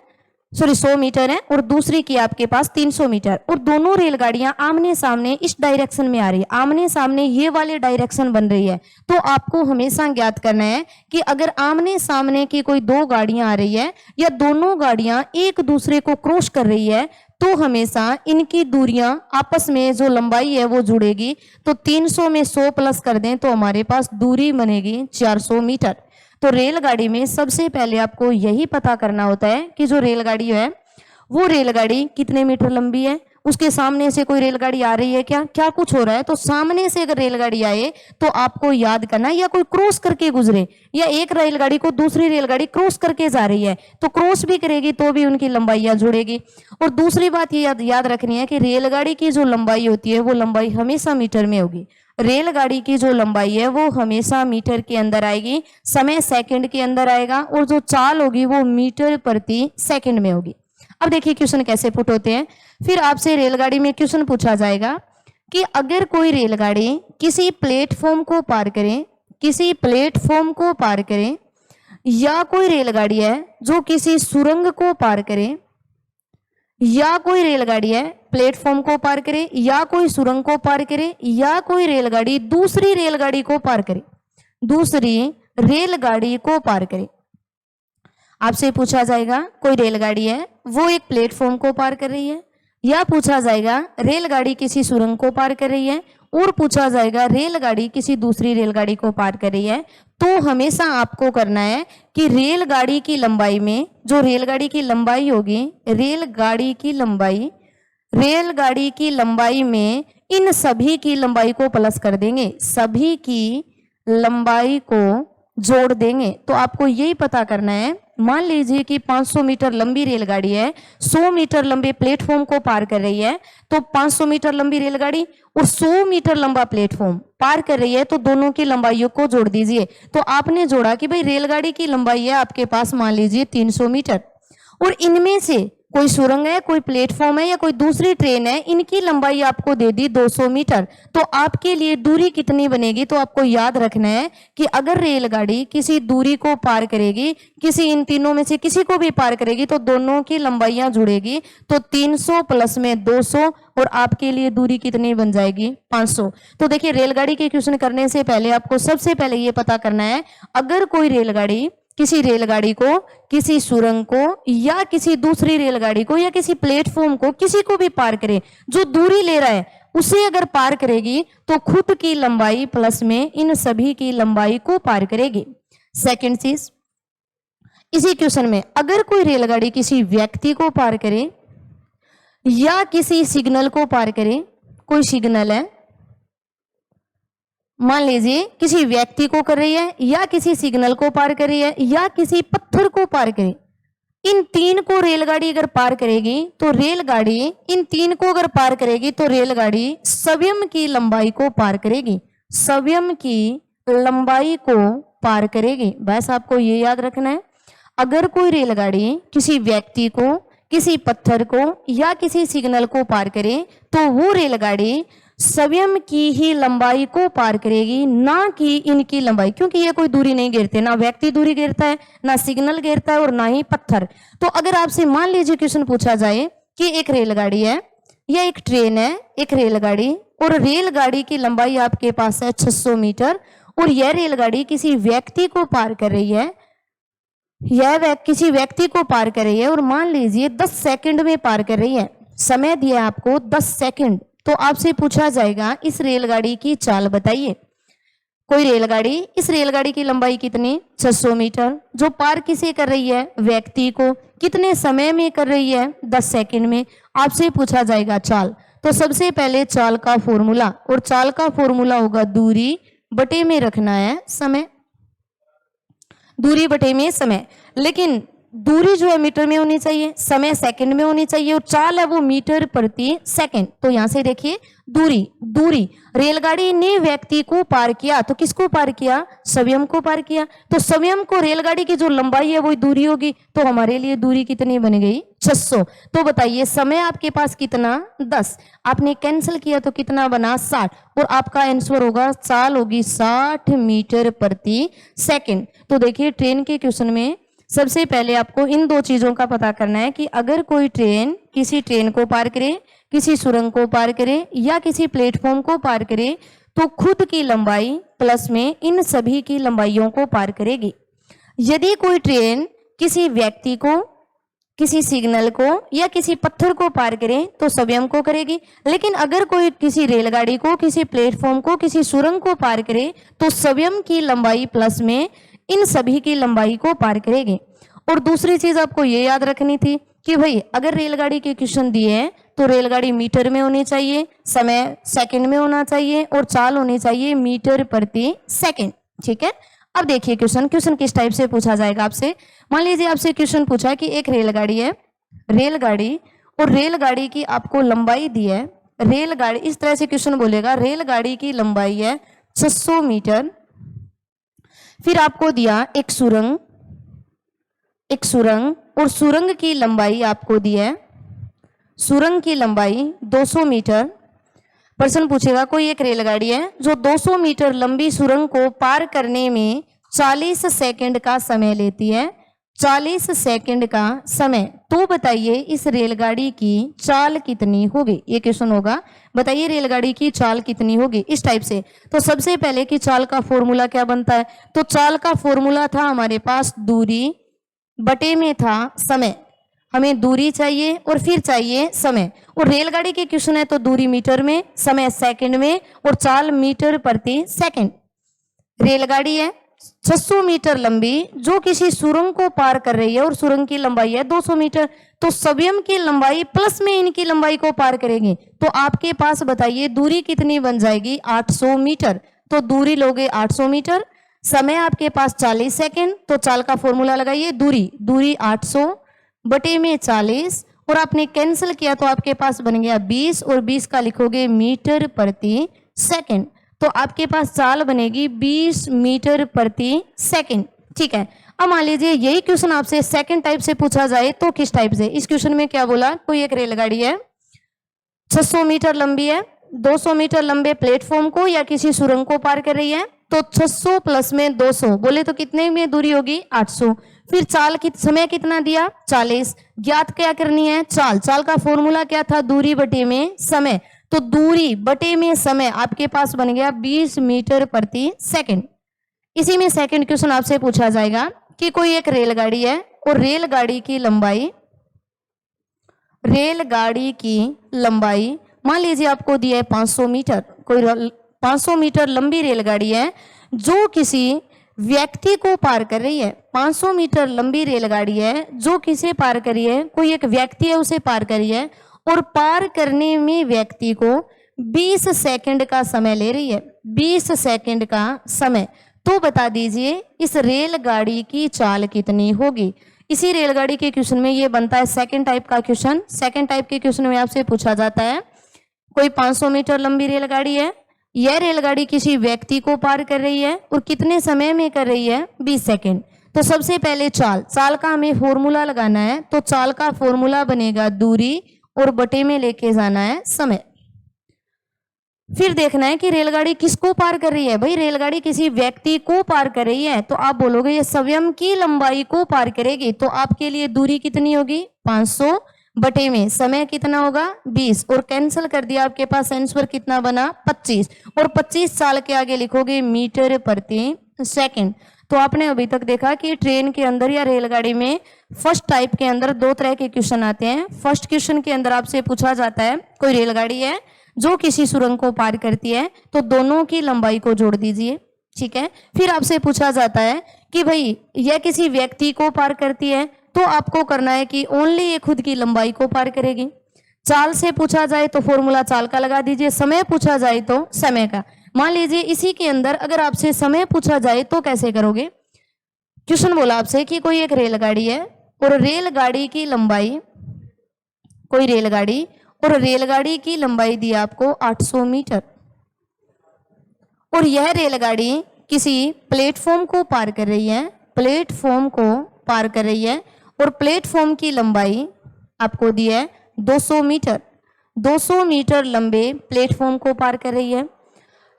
100 मीटर है, और दूसरी की आपके पास 300 मीटर, और दोनों रेलगाड़ियां आमने सामने इस डायरेक्शन में आ रही है, आमने सामने ये वाले डायरेक्शन बन रही है। तो आपको हमेशा ज्ञात करना है कि अगर आमने सामने की कोई 2 गाड़ियां आ रही है या दोनों गाड़ियां एक दूसरे को क्रॉस कर रही है तो हमेशा इनकी दूरियां आपस में जो लंबाई है वो जुड़ेगी। तो 300 में 100 प्लस कर दें तो हमारे पास दूरी बनेगी 400 मीटर। तो रेलगाड़ी में सबसे पहले आपको यही पता करना होता है कि जो रेलगाड़ी है वो रेलगाड़ी कितने मीटर लंबी है, उसके सामने से कोई रेलगाड़ी आ रही है क्या, क्या कुछ हो रहा है। तो सामने से अगर रेलगाड़ी आए तो आपको याद करना, या कोई क्रॉस करके गुजरे, या एक रेलगाड़ी को दूसरी रेलगाड़ी क्रॉस करके जा रही है तो क्रॉस भी करेगी तो भी उनकी लंबाइयां जुड़ेगी। और दूसरी बात ये याद रखनी है कि रेलगाड़ी की जो लंबाई होती है वो लंबाई हमेशा मीटर में होगी। रेलगाड़ी की जो लंबाई है वो हमेशा मीटर के अंदर आएगी, समय सेकंड के अंदर आएगा, और जो चाल होगी वो मीटर प्रति सेकंड में होगी। अब देखिए क्वेश्चन कैसे पुट होते हैं। फिर आपसे रेलगाड़ी में क्वेश्चन पूछा जाएगा कि अगर कोई रेलगाड़ी किसी प्लेटफॉर्म को पार करे, किसी प्लेटफॉर्म को पार करे, या कोई रेलगाड़ी है जो किसी सुरंग को पार करे, या कोई रेलगाड़ी है प्लेटफॉर्म को पार करे, या कोई सुरंग को पार करे, या कोई रेलगाड़ी दूसरी रेलगाड़ी को पार करे, दूसरी रेलगाड़ी को पार करे। आपसे पूछा जाएगा कोई रेलगाड़ी है वो एक प्लेटफॉर्म को पार कर रही है, या पूछा जाएगा रेलगाड़ी किसी सुरंग को पार कर रही है, और पूछा जाएगा रेलगाड़ी किसी दूसरी रेलगाड़ी को पार कर रही है। तो हमेशा आपको करना है कि रेलगाड़ी की लंबाई में, जो रेलगाड़ी की लंबाई होगी, रेलगाड़ी की लंबाई में इन सभी की लंबाई को प्लस कर देंगे, सभी की लंबाई को जोड़ देंगे। तो आपको यही पता करना है, मान लीजिए कि 500 मीटर लंबी रेलगाड़ी है, 100 मीटर लंबे प्लेटफॉर्म को पार कर रही है, तो 500 मीटर लंबी रेलगाड़ी और 100 मीटर लंबा प्लेटफॉर्म पार कर रही है, तो दोनों की लंबाइयों को जोड़ दीजिए। तो आपने जोड़ा कि भाई रेलगाड़ी की लंबाई है आपके पास मान लीजिए 300 मीटर, और इनमें से कोई सुरंग है, कोई प्लेटफॉर्म है, या कोई दूसरी ट्रेन है, इनकी लंबाई आपको दे दी 200 मीटर। तो आपके लिए दूरी कितनी बनेगी, तो आपको याद रखना है कि अगर रेलगाड़ी किसी दूरी को पार करेगी, किसी इन तीनों में से किसी को भी पार करेगी, तो दोनों की लंबाइयां जुड़ेगी। तो 300 प्लस में 200, और आपके लिए दूरी कितनी बन जाएगी 500। तो देखिए रेलगाड़ी के क्वेश्चन करने से पहले आपको सबसे पहले ये पता करना है, अगर कोई रेलगाड़ी किसी रेलगाड़ी को, किसी सुरंग को, या किसी दूसरी रेलगाड़ी को, या किसी प्लेटफॉर्म को, किसी को भी पार करे, जो दूरी ले रहा है उसे अगर पार करेगी तो खुद की लंबाई प्लस में इन सभी की लंबाई को पार करेगी। सेकंड चीज, इसी क्वेश्चन में अगर कोई रेलगाड़ी किसी व्यक्ति को पार करे या किसी सिग्नल को पार करे, कोई सिग्नल है, मान लीजिए किसी व्यक्ति को कर रही है या किसी सिग्नल को पार कर रही है या किसी पत्थर को पार करे, इन तीन को रेलगाड़ी अगर पार करेगी तो रेलगाड़ी इन तीन को अगर पार करेगी तो रेलगाड़ी स्वयं की लंबाई को पार करेगी, स्वयं की लंबाई को पार करेगी। बस आपको ये याद रखना है, अगर कोई रेलगाड़ी किसी व्यक्ति को, किसी पत्थर को या किसी सिग्नल को पार करे तो वो रेलगाड़ी स्वयं की ही लंबाई को पार करेगी, ना कि इनकी लंबाई, क्योंकि ये कोई दूरी नहीं गिरते, ना व्यक्ति दूरी गिरता है, ना सिग्नल गिरता है और ना ही पत्थर। तो अगर आपसे मान लीजिए क्वेश्चन पूछा जाए कि एक रेलगाड़ी है या एक ट्रेन है, एक रेलगाड़ी, और रेलगाड़ी की लंबाई आपके पास है 600 मीटर और यह रेलगाड़ी किसी व्यक्ति को पार कर रही है, यह किसी व्यक्ति को पार कर रही है और मान लीजिए 10 सेकंड में पार कर रही है, समय दिया है आपको 10 सेकंड, तो आपसे पूछा जाएगा इस रेलगाड़ी की चाल बताइए। कोई रेलगाड़ी, इस रेलगाड़ी की लंबाई कितनी, 600 मीटर, जो पार किसे कर रही है, व्यक्ति को, कितने समय में कर रही है, 10 सेकंड में। आपसे पूछा जाएगा चाल, तो सबसे पहले चाल का फॉर्मूला, और चाल का फॉर्मूला होगा दूरी बटे में रखना है समय, दूरी बटे में समय, लेकिन दूरी जो है मीटर में होनी चाहिए, समय सेकंड में होनी चाहिए और चाल है वो मीटर प्रति सेकंड। तो यहां से देखिए दूरी, दूरी रेलगाड़ी ने व्यक्ति को पार किया, तो किसको पार किया, स्वयं को पार किया, तो स्वयं को रेलगाड़ी की जो लंबाई है वो दूरी होगी, तो हमारे लिए दूरी कितनी बन गई, 600। तो बताइए समय आपके पास कितना, 10, आपने कैंसिल किया तो कितना बना, 60, और आपका आंसर होगा चाल होगी 60 मीटर प्रति सेकंड। तो देखिए ट्रेन के क्वेश्चन में सबसे पहले आपको इन दो चीजों का पता करना है कि अगर कोई ट्रेन किसी ट्रेन को पार करे, किसी सुरंग को पार करे या किसी प्लेटफॉर्म को पार करे तो खुद की लंबाई प्लस में इन सभी की लंबाइयों को पार करेगी। यदि कोई ट्रेन किसी व्यक्ति को, किसी सिग्नल को या किसी पत्थर को पार करे तो स्वयं को करेगी, लेकिन अगर कोई किसी रेलगाड़ी को, किसी प्लेटफॉर्म को, किसी सुरंग को पार करे तो स्वयं की लंबाई प्लस में इन सभी की लंबाई को पार करेगी। और दूसरी चीज आपको ये याद रखनी थी कि भाई अगर रेलगाड़ी के क्वेश्चन दिए हैं तो रेलगाड़ी मीटर में होनी चाहिए, समय सेकंड में होना चाहिए और चाल होनी चाहिए मीटर प्रति सेकंड। ठीक है, अब देखिए क्वेश्चन किस टाइप से पूछा जाएगा आपसे। मान लीजिए आपसे क्वेश्चन पूछा है कि एक रेलगाड़ी है, रेलगाड़ी, और रेलगाड़ी की आपको लंबाई दी है, रेलगाड़ी इस तरह से क्वेश्चन बोलेगा, रेलगाड़ी की लंबाई है 600 मीटर, फिर आपको दिया एक सुरंग, एक सुरंग, और सुरंग की लंबाई आपको दी है, सुरंग की लंबाई 200 मीटर। प्रश्न पूछेगा कोई एक रेलगाड़ी है जो 200 मीटर लंबी सुरंग को पार करने में 40 सेकंड का समय लेती है, 40 सेकंड का समय, तो बताइए इस रेलगाड़ी की चाल कितनी होगी। ये क्वेश्चन होगा, बताइए रेलगाड़ी की चाल कितनी होगी, इस टाइप से। तो सबसे पहले की चाल का फॉर्मूला क्या बनता है, तो चाल का फॉर्मूला था हमारे पास दूरी बटे में था समय, हमें दूरी चाहिए और फिर चाहिए समय, और रेलगाड़ी के क्वेश्चन है तो दूरी मीटर में, समय सेकंड में और चाल मीटर प्रति सेकंड। रेलगाड़ी है 600 मीटर लंबी जो किसी सुरंग को पार कर रही है और सुरंग की लंबाई है 200 मीटर, तो स्वयं की लंबाई प्लस में इनकी लंबाई को पार करेगी, तो आपके पास बताइए दूरी कितनी बन जाएगी, 800 मीटर। तो दूरी लोगे 800 मीटर, समय आपके पास 40 सेकंड, तो चाल का फॉर्मूला लगाइए, दूरी 800 बटे में 40, और आपने कैंसिल किया तो आपके पास बन गया 20, और 20 का लिखोगे मीटर प्रति सेकंड, तो आपके पास चाल बनेगी 20 मीटर प्रति सेकंड। ठीक है, अब मान लीजिए यही क्वेश्चन आपसे सेकंड टाइप से पूछा जाए तो किस टाइप से। इस क्वेश्चन में क्या बोला, कोई एक रेलगाड़ी है 600 मीटर लंबी है, 200 मीटर लंबे प्लेटफॉर्म को या किसी सुरंग को पार कर रही है, तो 600 प्लस में 200 बोले तो कितने में दूरी होगी, 800। फिर चाल की समय कितना दिया, 40, ज्ञात क्या करनी है, चाल, चाल का फॉर्मूला क्या था, दूरी बटे में समय, तो दूरी बटे में समय आपके पास बन गया 20 मीटर प्रति सेकंड। इसी में सेकंड क्वेश्चन आपसे पूछा जाएगा कि कोई एक रेलगाड़ी है और रेलगाड़ी की लंबाई मान लीजिए आपको दिया है 500 मीटर, कोई 500 मीटर लंबी रेलगाड़ी है जो किसी व्यक्ति को पार कर रही है, 500 मीटर लंबी रेलगाड़ी है जो किसे पार कर रही है, कोई एक व्यक्ति है उसे पार कर रही है, और पार करने में व्यक्ति को 20 सेकंड का समय ले रही है, 20 सेकंड का समय। तो बता दीजिए इस रेलगाड़ी की चाल कितनी होगी। इसी रेलगाड़ी के क्वेश्चन में ये बनता है सेकंड टाइप का क्वेश्चन। सेकंड टाइप के क्वेश्चन में आपसे पूछा जाता है कोई 500 मीटर लंबी रेलगाड़ी है, यह रेलगाड़ी किसी व्यक्ति को पार कर रही है और कितने समय में कर रही है, 20 सेकंड। तो सबसे पहले चाल का हमें फॉर्मूला लगाना है। तो चाल का फॉर्मूला बनेगा दूरी और बटे में लेके जाना है समय। फिर देखना है कि रेलगाड़ी किसको पार कर रही है। भाई रेलगाड़ी किसी व्यक्ति को पार कर रही है तो आप बोलोगे ये स्वयं की लंबाई को पार करेगी। तो आपके लिए दूरी कितनी होगी, 500 बटे में समय कितना होगा, 20, और कैंसिल कर दिया, आपके पास आंसर कितना बना, 25। और 25 साल के आगे लिखोगे मीटर प्रति सेकंड। तो आपने अभी तक देखा कि ट्रेन के अंदर या रेलगाड़ी में फर्स्ट टाइप के अंदर दो तरह के क्वेश्चन आते हैं। फर्स्ट क्वेश्चन के अंदर आपसे पूछा जाता है कोई रेलगाड़ी है जो किसी सुरंग को पार करती है, तो दोनों की लंबाई को जोड़ दीजिए, ठीक है। फिर आपसे पूछा जाता है कि भाई यह किसी व्यक्ति को पार करती है, तो आपको करना है कि ओनली ये खुद की लंबाई को पार करेगी। चाल से पूछा जाए तो फॉर्मूला चाल का लगा दीजिए, समय पूछा जाए तो समय का। मान लीजिए इसी के अंदर अगर आपसे समय पूछा जाए तो कैसे करोगे। क्वेश्चन बोला आपसे कि कोई एक रेलगाड़ी है और रेलगाड़ी की लंबाई, कोई रेलगाड़ी और रेलगाड़ी की लंबाई दी आपको 800 मीटर, और यह रेलगाड़ी किसी प्लेटफॉर्म को पार कर रही है, प्लेटफॉर्म को पार कर रही है, और प्लेटफॉर्म की लंबाई आपको दी है 200 मीटर। 200 मीटर लंबे प्लेटफॉर्म को पार कर रही है।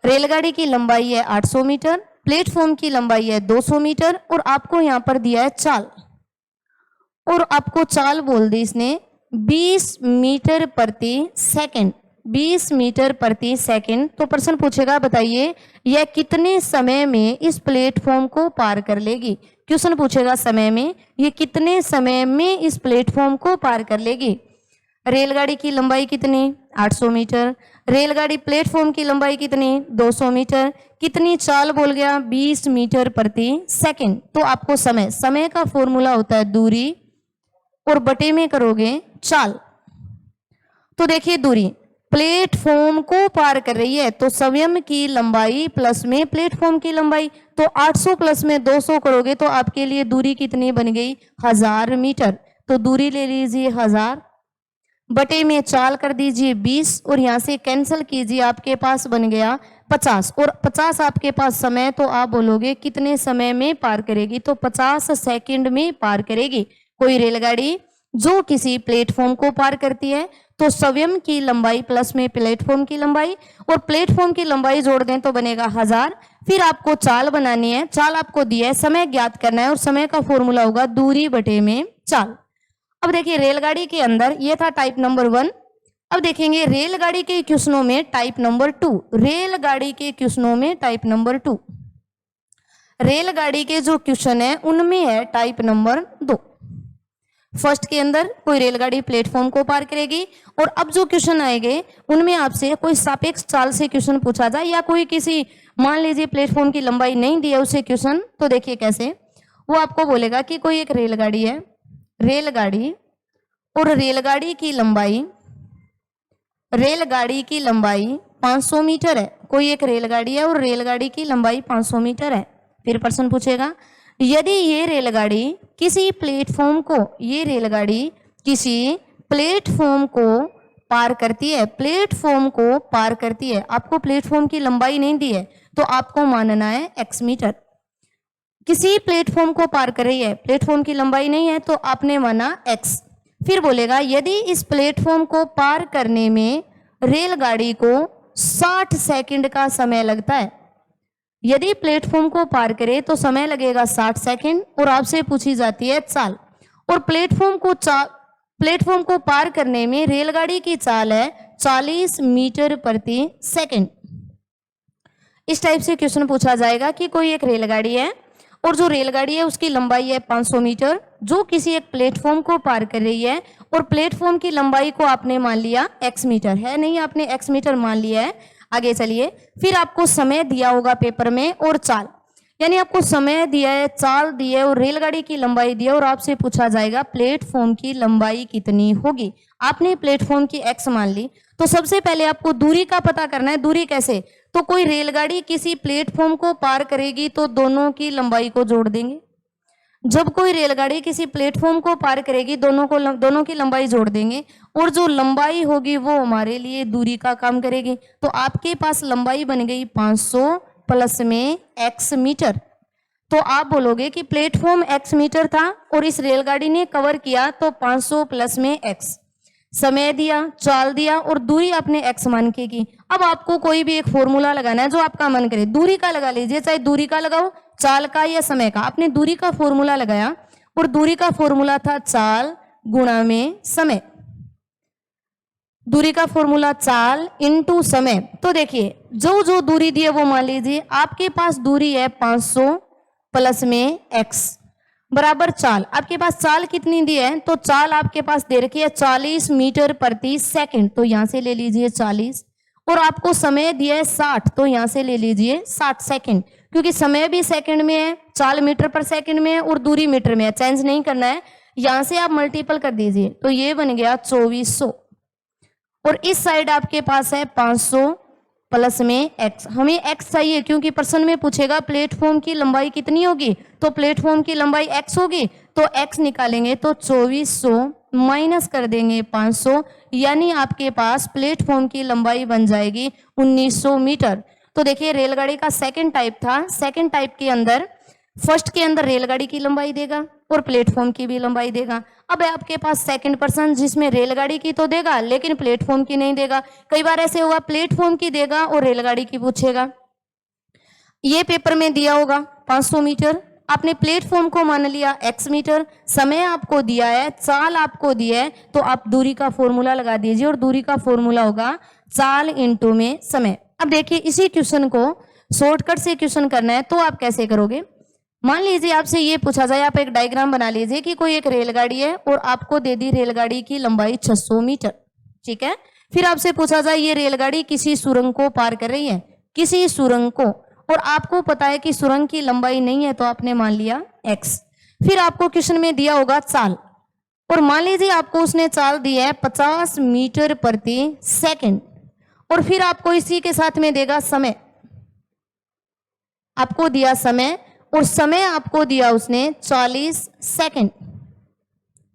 रेलगाड़ी की लंबाई है 800 मीटर, प्लेटफॉर्म की लंबाई है 200 मीटर, और आपको यहाँ पर दिया है चाल, और आपको चाल बोल दी इसने 20 मीटर प्रति सेकंड, 20 मीटर प्रति सेकंड। तो प्रश्न पूछेगा बताइए यह कितने समय में इस प्लेटफॉर्म को पार कर लेगी। क्वेश्चन पूछेगा समय में, ये कितने समय में इस प्लेटफॉर्म को पार कर लेगी। रेलगाड़ी की लंबाई कितनी, 800 मीटर, रेलगाड़ी प्लेटफॉर्म की लंबाई कितनी, 200 मीटर, कितनी चाल बोल गया, 20 मीटर प्रति सेकंड। तो आपको समय का फॉर्मूला होता है दूरी और बटे में करोगे चाल। तो देखिए दूरी प्लेटफॉर्म को पार कर रही है तो स्वयं की लंबाई प्लस में प्लेटफॉर्म की लंबाई, तो 800 प्लस में 200 करोगे तो आपके लिए दूरी कितनी बन गई, 1000 मीटर। तो दूरी ले लीजिए 1000, बटे में चाल कर दीजिए 20, और यहां से कैंसिल कीजिए, आपके पास बन गया 50, और 50 आपके पास समय, तो आप बोलोगे कितने समय में पार करेगी, तो 50 सेकंड में पार करेगी। कोई रेलगाड़ी जो किसी प्लेटफॉर्म को पार करती है तो स्वयं की लंबाई प्लस में प्लेटफॉर्म की लंबाई, और प्लेटफॉर्म की लंबाई जोड़ दें तो बनेगा 1000। फिर आपको चाल बनानी है, चाल आपको दिया है, समय ज्ञात करना है, और समय का फॉर्मूला होगा दूरी बटे में चाल। अब देखिए रेलगाड़ी के अंदर ये था टाइप नंबर 1। अब देखेंगे रेलगाड़ी के क्वेश्चनों में टाइप नंबर 2। रेलगाड़ी के क्वेश्चनों में टाइप नंबर 2, रेलगाड़ी के जो क्वेश्चन है उनमें है टाइप नंबर 2। फर्स्ट के अंदर कोई रेलगाड़ी प्लेटफॉर्म को पार करेगी, और अब जो क्वेश्चन आएंगे उनमें आपसे कोई सापेक्ष चाल से क्वेश्चन पूछा जाए, या कोई किसी मान लीजिए प्लेटफॉर्म की लंबाई नहीं दी है उसे क्वेश्चन, तो देखिए कैसे वो आपको बोलेगा कि कोई एक रेलगाड़ी है, रेलगाड़ी और रेलगाड़ी की लंबाई 500 मीटर है। कोई एक रेलगाड़ी है और रेलगाड़ी की लंबाई 500 मीटर है। फिर प्रश्न पूछेगा यदि ये रेलगाड़ी किसी प्लेटफॉर्म को, ये रेलगाड़ी किसी प्लेटफॉर्म को पार करती है, प्लेटफॉर्म को पार करती है, आपको प्लेटफॉर्म की लंबाई नहीं दी है तो आपको मानना है x मीटर। किसी प्लेटफॉर्म को पार कर रही है, प्लेटफॉर्म की लंबाई नहीं है तो आपने माना x। फिर बोलेगा यदि इस प्लेटफॉर्म को पार करने में रेलगाड़ी को 60 सेकंड का समय लगता है, यदि प्लेटफॉर्म को पार करे तो समय लगेगा 60 सेकंड, और आपसे पूछी जाती है चाल, और प्लेटफॉर्म को पार करने में रेलगाड़ी की चाल है 40 मीटर प्रति सेकंड। इस टाइप से क्वेश्चन पूछा जाएगा कि कोई एक रेलगाड़ी है और जो रेलगाड़ी है उसकी लंबाई है 500 मीटर, जो किसी एक प्लेटफॉर्म को पार कर रही है, और प्लेटफॉर्म की लंबाई को आपने मान लिया x मीटर है, नहीं आपने x मीटर मान लिया है। आगे चलिए, फिर आपको समय दिया होगा पेपर में और चाल। यानी आपको समय दिया है, चाल दी है और रेलगाड़ी की लंबाई दी है और आपसे पूछा जाएगा प्लेटफॉर्म की लंबाई कितनी होगी। आपने प्लेटफॉर्म की x मान ली, तो सबसे पहले आपको दूरी का पता करना है। दूरी कैसे? तो कोई रेलगाड़ी किसी प्लेटफॉर्म को पार करेगी तो दोनों की लंबाई को जोड़ देंगे। जब कोई रेलगाड़ी किसी प्लेटफॉर्म को पार करेगी दोनों की लंबाई जोड़ देंगे और जो लंबाई होगी वो हमारे लिए दूरी का काम करेगी। तो आपके पास लंबाई बन गई 500 प्लस में x मीटर। तो आप बोलोगे कि प्लेटफॉर्म x मीटर था और इस रेलगाड़ी ने कवर किया तो 500 प्लस में x। समय दिया, चाल दिया और दूरी आपने x मान के की। अब आपको कोई भी एक फॉर्मूला लगाना है जो आपका मन करे। दूरी का लगा लीजिए, चाहे दूरी का लगाओ, चाल का या समय का। आपने दूरी का फॉर्मूला लगाया और दूरी का फॉर्मूला था चाल गुणा में समय। दूरी का फॉर्मूला चाल इनटू समय। तो देखिए जो जो दूरी दी है वो मान लीजिए। आपके पास दूरी है 500 प्लस में x बराबर चाल। आपके पास चाल कितनी दी है? तो चाल आपके पास दे रखी है 40 मीटर प्रति सेकंड, तो यहां से ले लीजिए 40। और आपको समय दिया है 60, तो यहां से ले लीजिए 60 सेकंड, क्योंकि समय भी सेकंड में है, चाल मीटर पर सेकंड में है और दूरी मीटर में है। चेंज नहीं करना है, यहां से आप मल्टीपल कर दीजिए तो ये बन गया 2400। और इस साइड आपके पास है 500 प्लस में x। हमें x चाहिए क्योंकि प्रश्न में पूछेगा प्लेटफॉर्म की लंबाई कितनी होगी, तो प्लेटफॉर्म की लंबाई x होगी। तो x निकालेंगे तो 2400 माइनस कर देंगे 500, यानी आपके पास प्लेटफॉर्म की लंबाई बन जाएगी 1900 मीटर। तो देखिए रेलगाड़ी का सेकंड टाइप था। सेकंड टाइप के अंदर फर्स्ट के अंदर रेलगाड़ी की लंबाई देगा और प्लेटफॉर्म की भी लंबाई देगा। अब आपके पास सेकंड पर्सन जिसमें रेलगाड़ी की तो देगा लेकिन प्लेटफॉर्म की नहीं देगा। कई बार ऐसे होगा प्लेटफॉर्म की देगा और रेलगाड़ी की पूछेगा। ये पेपर में दिया होगा 500 मीटर, आपने प्लेटफॉर्म को मान लिया x मीटर, समय आपको दिया है, चाल आपको दिया है, तो आप दूरी का फॉर्मूला लगा दीजिए और दूरी का फॉर्मूला होगा चाल इंटू में समय। अब देखिए इसी क्वेश्चन को शॉर्टकट से क्वेश्चन करना है तो आप कैसे करोगे? मान लीजिए आपसे ये पूछा जाए, आप एक डायग्राम बना लीजिए कि कोई एक रेलगाड़ी है और आपको दे दी रेलगाड़ी की लंबाई 600 मीटर, ठीक है। फिर आपसे पूछा जाए ये रेलगाड़ी किसी सुरंग को पार कर रही है, किसी सुरंग को, और आपको पता है कि सुरंग की लंबाई नहीं है तो आपने मान लिया x। फिर आपको क्वेश्चन में दिया होगा चाल, और मान लीजिए आपको उसने चाल दी है 50 मीटर प्रति सेकंड, और फिर आपको इसी के साथ में देगा समय। आपको दिया समय और समय आपको दिया उसने 40 सेकंड।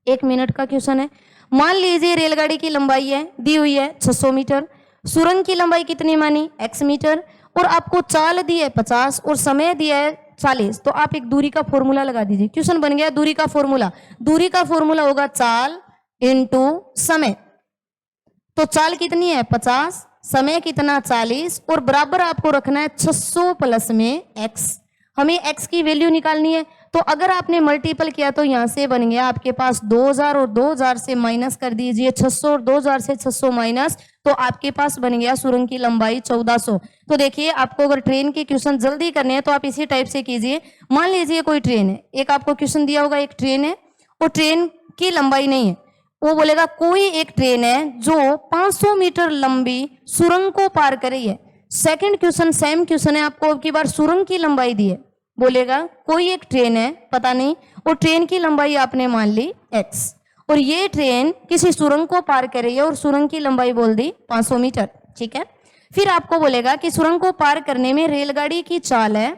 1 मिनट का क्वेश्चन है। मान लीजिए रेलगाड़ी की लंबाई है दी हुई है 600 मीटर, सुरंग की लंबाई कितनी मानी x मीटर, और आपको चाल दी है 50 और समय दिया है 40। तो आप एक दूरी का फॉर्मूला लगा दीजिए। क्वेश्चन बन गया दूरी का फॉर्मूला। दूरी का फॉर्मूला होगा चाल इंटू समय। तो चाल कितनी है 50, समय कितना 40, और बराबर आपको रखना है 600 प्लस में x। हमें x की वैल्यू निकालनी है। तो अगर आपने मल्टीपल किया तो यहां से बन गया आपके पास 2000 और 2000 से माइनस कर दीजिए 600 और 2000 से 600 माइनस, तो आपके पास बन गया सुरंग की लंबाई 1400। तो देखिए आपको अगर ट्रेन के क्वेश्चन जल्दी करने हैं तो आप इसी टाइप से कीजिए। मान लीजिए कोई ट्रेन है, एक आपको क्वेश्चन दिया होगा, एक ट्रेन है और ट्रेन की लंबाई नहीं है, वो बोलेगा कोई एक ट्रेन है जो 500 मीटर लंबी सुरंग को पार कर रही है। सेकंड क्वेश्चन सेम क्वेश्चन है, आपको अब की बार सुरंग की लंबाई दी है, बोलेगा कोई एक ट्रेन है पता नहीं, और ट्रेन की लंबाई आपने मान ली x, और ये ट्रेन किसी सुरंग को पार कर रही है और सुरंग की लंबाई बोल दी 500 मीटर, ठीक है। फिर आपको बोलेगा कि सुरंग को पार करने में रेलगाड़ी की चाल है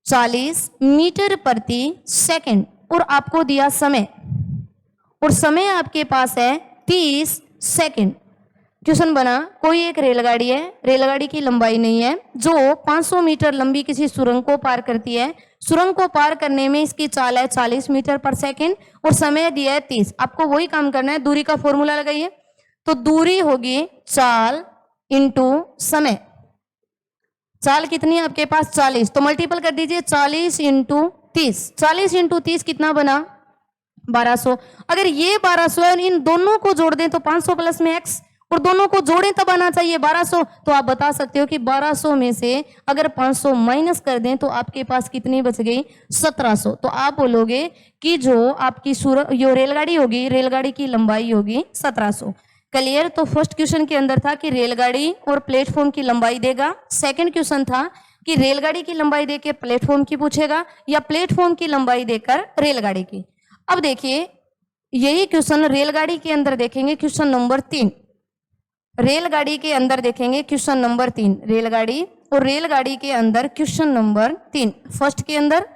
40 मीटर प्रति सेकंड, और आपको दिया समय, और समय आपके पास है 30 सेकंड। क्वेश्चन बना कोई एक रेलगाड़ी है, रेलगाड़ी की लंबाई नहीं है, जो 500 मीटर लंबी किसी सुरंग को पार करती है। सुरंग को पार करने में इसकी चाल है 40 मीटर पर सेकंड और समय दिया है 30। आपको वही काम करना है, दूरी का फॉर्मूला लगाइए। तो दूरी होगी चाल इंटू समय। चाल कितनी है आपके पास 40, तो मल्टीपल कर दीजिए 40 इंटू 30। 40 इंटू 30 कितना बना 1200। अगर ये 1200 है, इन दोनों को जोड़ दें तो 500 प्लस में x, और दोनों को जोड़ें तब आना चाहिए 1200। तो आप बता सकते हो कि 1200 में से अगर 500 माइनस कर दें तो आपके पास कितनी बच गई 1700। तो आप बोलोगे कि जो आपकी जो रेलगाड़ी होगी, रेलगाड़ी की लंबाई होगी 1700। क्लियर? तो फर्स्ट क्वेश्चन के अंदर था कि रेलगाड़ी और प्लेटफॉर्म की लंबाई देगा। सेकंड क्वेश्चन था कि रेलगाड़ी की लंबाई देकर प्लेटफॉर्म की पूछेगा या प्लेटफॉर्म की लंबाई देकर रेलगाड़ी की। अब देखिए यही क्वेश्चन रेलगाड़ी के अंदर देखेंगे, क्वेश्चन नंबर 3। रेलगाड़ी के अंदर देखेंगे क्वेश्चन नंबर 3, रेलगाड़ी और रेलगाड़ी के अंदर क्वेश्चन नंबर 3। फर्स्ट के अंदर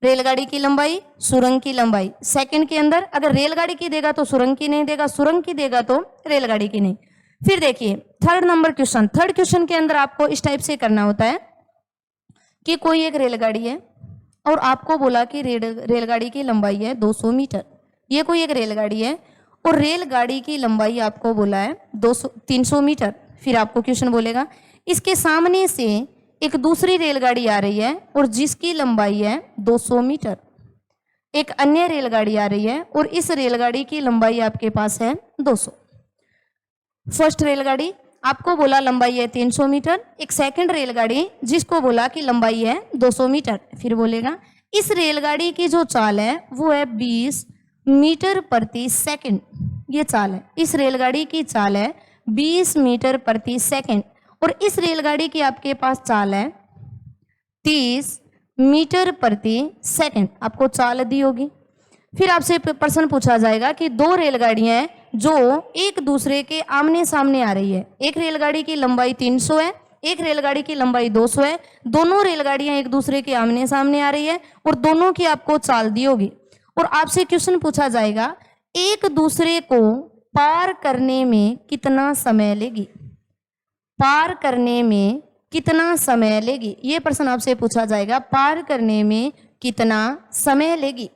रेलगाड़ी की लंबाई, सुरंग की लंबाई। सेकंड के अंदर अगर रेलगाड़ी की देगा तो सुरंग की नहीं देगा, सुरंग की देगा तो रेलगाड़ी की नहीं। फिर देखिए third number question. Third question के अंदर आपको इस टाइप से करना होता है कि कोई एक रेलगाड़ी है और आपको बोला कि रेलगाड़ी की लंबाई है 200 मीटर। ये कोई एक रेलगाड़ी है और रेलगाड़ी की लंबाई आपको बोला है 300 मीटर। फिर आपको क्वेश्चन बोलेगा इसके सामने से एक दूसरी रेलगाड़ी आ रही है और जिसकी लंबाई है 200 मीटर। एक अन्य रेलगाड़ी आ रही है और इस रेलगाड़ी की लंबाई आपके पास है 200। फर्स्ट रेलगाड़ी आपको बोला लंबाई है 300 मीटर, एक सेकंड रेलगाड़ी जिसको बोला कि लंबाई है 200 मीटर। फिर बोलेगा इस रेलगाड़ी की जो चाल है वो है 20 मीटर प्रति सेकंड। ये चाल है, इस रेलगाड़ी की चाल है 20 मीटर प्रति सेकंड और इस रेलगाड़ी की आपके पास चाल है 30 मीटर प्रति सेकंड। आपको चाल दी होगी। फिर आपसे प्रश्न पूछा जाएगा कि दो रेलगाड़ियां हैं जो एक दूसरे के आमने सामने आ रही है। एक रेलगाड़ी की लंबाई 300 है, एक रेलगाड़ी की लंबाई 200 है। दोनों रेलगाड़ियां एक दूसरे के आमने सामने आ रही है और दोनों की आपको चाल दी होगी। और आपसे क्वेश्चन पूछा जाएगा एक दूसरे को पार करने में कितना समय लेगी। पार करने में कितना समय लेगी, ये प्रश्न आपसे पूछा जाएगा। पार करने में कितना समय लेगी।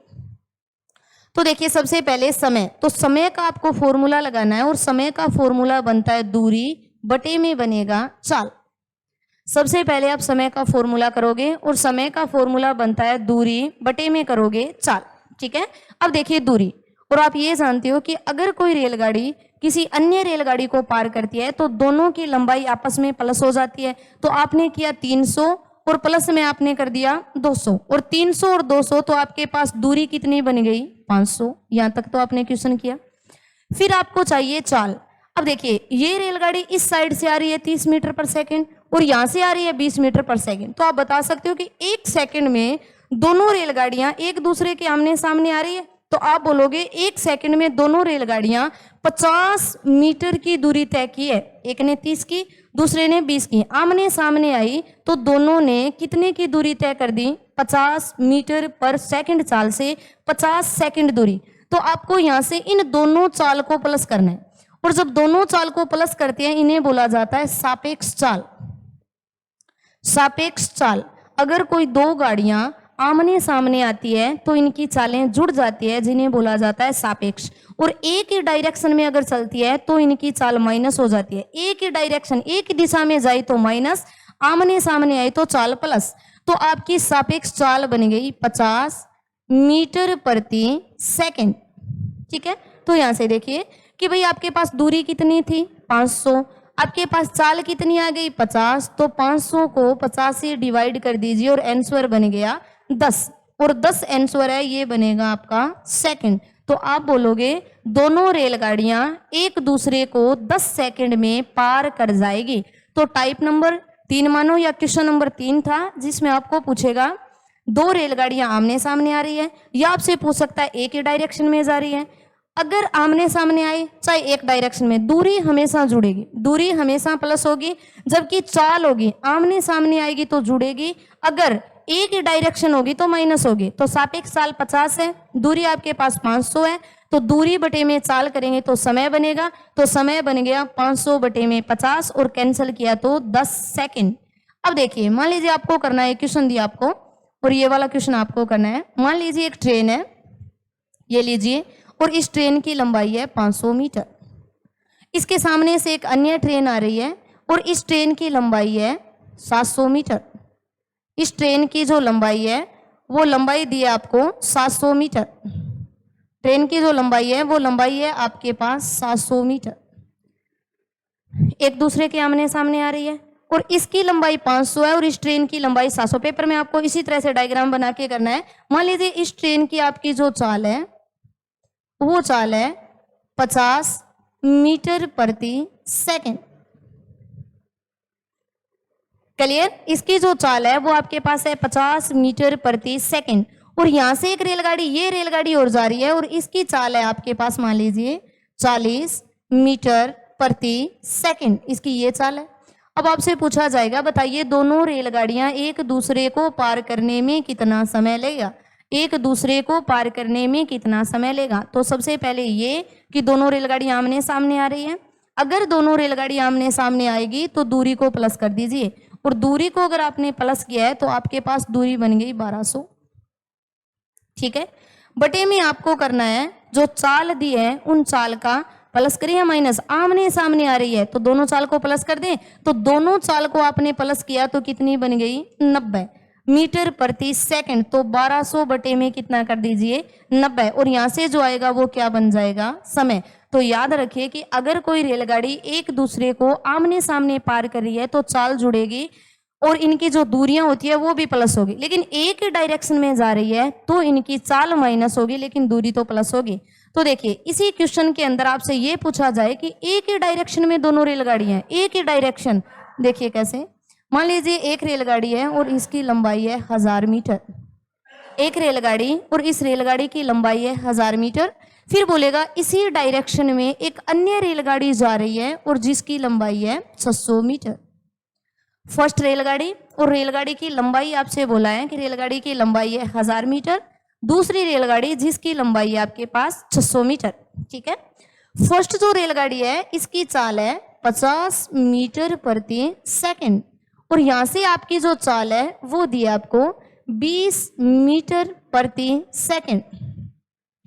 तो देखिए सबसे पहले समय, तो समय का आपको फॉर्मूला लगाना है और समय का फॉर्मूला बनता है दूरी बटे में बनेगा चाल। सबसे पहले आप समय का फॉर्मूला करोगे और समय का फॉर्मूला बनता है दूरी बटे में करोगे चाल। ठीक है, अब देखिए दूरी, और आप ये जानते हो कि अगर कोई रेलगाड़ी किसी अन्य रेलगाड़ी को पार करती है तो दोनों की लंबाई आपस में प्लस हो जाती है। तो आपने किया 300 और प्लस में आपने कर दिया 200 और 300 और 200 तो आपके पास दूरी कितनी बन गई 500। यहां तक तो आपने क्वेश्चन किया। फिर आपको चाहिए चाल। अब देखिए ये रेलगाड़ी इस साइड से आ रही है 30 मीटर पर सेकंड और यहां से आ रही है 20 मीटर पर सेकंड। तो आप बता सकते हो कि एक सेकंड में दोनों रेलगाड़ियां एक दूसरे के आमने सामने आ रही है। तो आप बोलोगे एक सेकंड में दोनों रेलगाड़ियां 50 मीटर की दूरी तय की है। एक ने 30 की, दूसरे ने 20 की, आमने सामने आई तो दोनों ने कितने की दूरी तय कर दी 50 मीटर पर सेकंड चाल से 50 सेकंड दूरी। तो आपको यहां से इन दोनों चाल को प्लस करना है और जब दोनों चाल को प्लस करते हैं इन्हें बोला जाता है सापेक्ष चाल। सापेक्ष चाल, अगर कोई दो गाड़ियां आमने सामने आती है तो इनकी चालें जुड़ जाती है जिन्हें बोला जाता है सापेक्ष। और एक ही डायरेक्शन में अगर चलती है तो इनकी चाल माइनस हो जाती है। एक ही डायरेक्शन एक ही दिशा में जाए तो माइनस, आमने सामने आई तो चाल प्लस। तो आपकी सापेक्ष चाल बन गई 50 मीटर प्रति सेकंड। ठीक है, तो यहां से देखिए कि भाई आपके पास दूरी कितनी थी 500, आपके पास चाल कितनी आ गई 50। तो 500 को 50 से डिवाइड कर दीजिए और आंसर बन गया 10 और 10 आंसर है ये बनेगा आपका सेकंड। तो आप बोलोगे दोनों रेलगाड़ियां एक दूसरे को 10 सेकंड में पार कर जाएगी। तो टाइप नंबर 3 मानो या क्वेश्चन नंबर 3 था जिसमें आपको पूछेगा दो रेलगाड़ियां आमने सामने आ रही है या आपसे पूछ सकता है एक ही डायरेक्शन में जा रही है। अगर आमने सामने आए चाहे एक डायरेक्शन में, दूरी हमेशा जुड़ेगी, दूरी हमेशा प्लस होगी। जबकि चाल होगी आमने सामने आएगी तो जुड़ेगी, अगर एक ही डायरेक्शन होगी तो माइनस होगी। तो सापेक्ष चाल 50 है, दूरी आपके पास 500 है, तो दूरी बटे में चाल करेंगे तो समय बनेगा। तो समय बन गया 500 बटे में 50 और कैंसिल किया तो 10 सेकंड। अब देखिए मान लीजिए आपको करना है, क्वेश्चन दिया आपको और ये वाला क्वेश्चन आपको करना है। मान लीजिए एक ट्रेन है, ये लीजिए, और इस ट्रेन की लंबाई है 500 मीटर। इसके सामने से एक अन्य ट्रेन आ रही है और इस ट्रेन की लंबाई है 700 मीटर। इस ट्रेन की जो लंबाई है वो लंबाई दी है आपको 700 मीटर। ट्रेन की जो लंबाई है वो लंबाई है आपके पास 700 मीटर। एक दूसरे के आमने सामने आ रही है और इसकी लंबाई 500 है और इस ट्रेन की लंबाई 700। पेपर में आपको इसी तरह से डायग्राम बना के करना है। मान लीजिए इस ट्रेन की आपकी जो चाल है वो चाल है 50 मीटर प्रति सेकंड। क्लियर। इसकी जो चाल है वो आपके पास है 50 मीटर प्रति सेकंड, और यहाँ से एक रेलगाड़ी, ये रेलगाड़ी और जा रही है, और इसकी चाल है आपके पास मान लीजिए 40 मीटर प्रति सेकंड, इसकी ये चाल है। अब आपसे पूछा जाएगा बताइए दोनों रेलगाड़ियां एक दूसरे को पार करने में कितना समय लेगा, एक दूसरे को पार करने में कितना समय लेगा। तो सबसे पहले ये कि दोनों रेलगाड़ियां आमने सामने आ रही हैं। अगर दोनों रेलगाड़ियां आमने सामने आएगी तो दूरी को प्लस कर दीजिए, और दूरी को अगर आपने प्लस किया है तो आपके पास दूरी बन गई 1200। ठीक है, बटे में आपको करना है जो चाल दी है उन चाल का प्लस करिए या माइनस, आमने सामने आ रही है तो दोनों चाल को प्लस कर दें, तो दोनों चाल को आपने प्लस किया तो कितनी बन गई 90 मीटर प्रति सेकंड। तो 1200 बटे में कितना कर दीजिए 90, और यहाँ से जो आएगा वो क्या बन जाएगा समय। तो याद रखिए कि अगर कोई रेलगाड़ी एक दूसरे को आमने सामने पार कर रही है तो चाल जुड़ेगी और इनकी जो दूरियां होती है वो भी प्लस होगी, लेकिन एक ही डायरेक्शन में जा रही है तो इनकी चाल माइनस होगी लेकिन दूरी तो प्लस होगी। तो देखिए इसी क्वेश्चन के अंदर आपसे ये पूछा जाए कि एक ही डायरेक्शन में दोनों रेलगाड़ियां हैं, एक ही डायरेक्शन, देखिए कैसे। मान लीजिए एक रेलगाड़ी है और इसकी लंबाई है 1000 मीटर, एक रेलगाड़ी और इस रेलगाड़ी की लंबाई है 1000 मीटर। फिर बोलेगा इसी डायरेक्शन में एक अन्य रेलगाड़ी जा रही है और जिसकी लंबाई है 600 मीटर। फर्स्ट रेलगाड़ी और रेलगाड़ी की लंबाई आपसे बोला है कि रेलगाड़ी की लंबाई है 1000 मीटर, दूसरी रेलगाड़ी जिसकी लंबाई है आपके पास 600 मीटर। ठीक है, फर्स्ट जो रेलगाड़ी है इसकी चाल है 50 मीटर प्रति सेकंड, और यहां से आपकी जो चाल है वो दी आपको 20 मीटर प्रति सेकंड।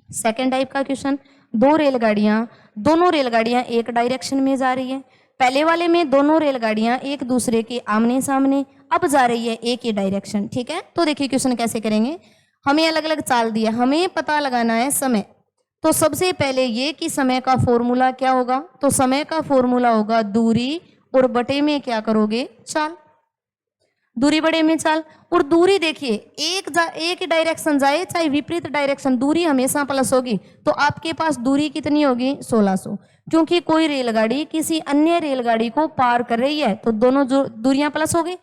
सेकंड टाइप का क्वेश्चन, दोनों रेलगाड़ियां एक डायरेक्शन में जा रही है। पहले वाले में दोनों रेलगाड़ियां एक दूसरे के आमने सामने, अब जा रही है एक ही डायरेक्शन। ठीक है, तो देखिए क्वेश्चन कैसे करेंगे। हमें अलग अलग चाल दिया, हमें पता लगाना है समय। तो सबसे पहले ये कि समय का फॉर्मूला क्या होगा, तो समय का फॉर्मूला होगा दूरी और बटे में क्या करोगे चाल, दूरी बड़े में चाल। और दूरी देखिए एक ही डायरेक्शन जाए चाहे विपरीत डायरेक्शन, दूरी हमेशा प्लस होगी। तो आपके पास दूरी कितनी होगी 1600, क्योंकि कोई रेलगाड़ी किसी अन्य रेलगाड़ी को पार कर रही है तो दोनों जो दूरियां प्लस हो गई।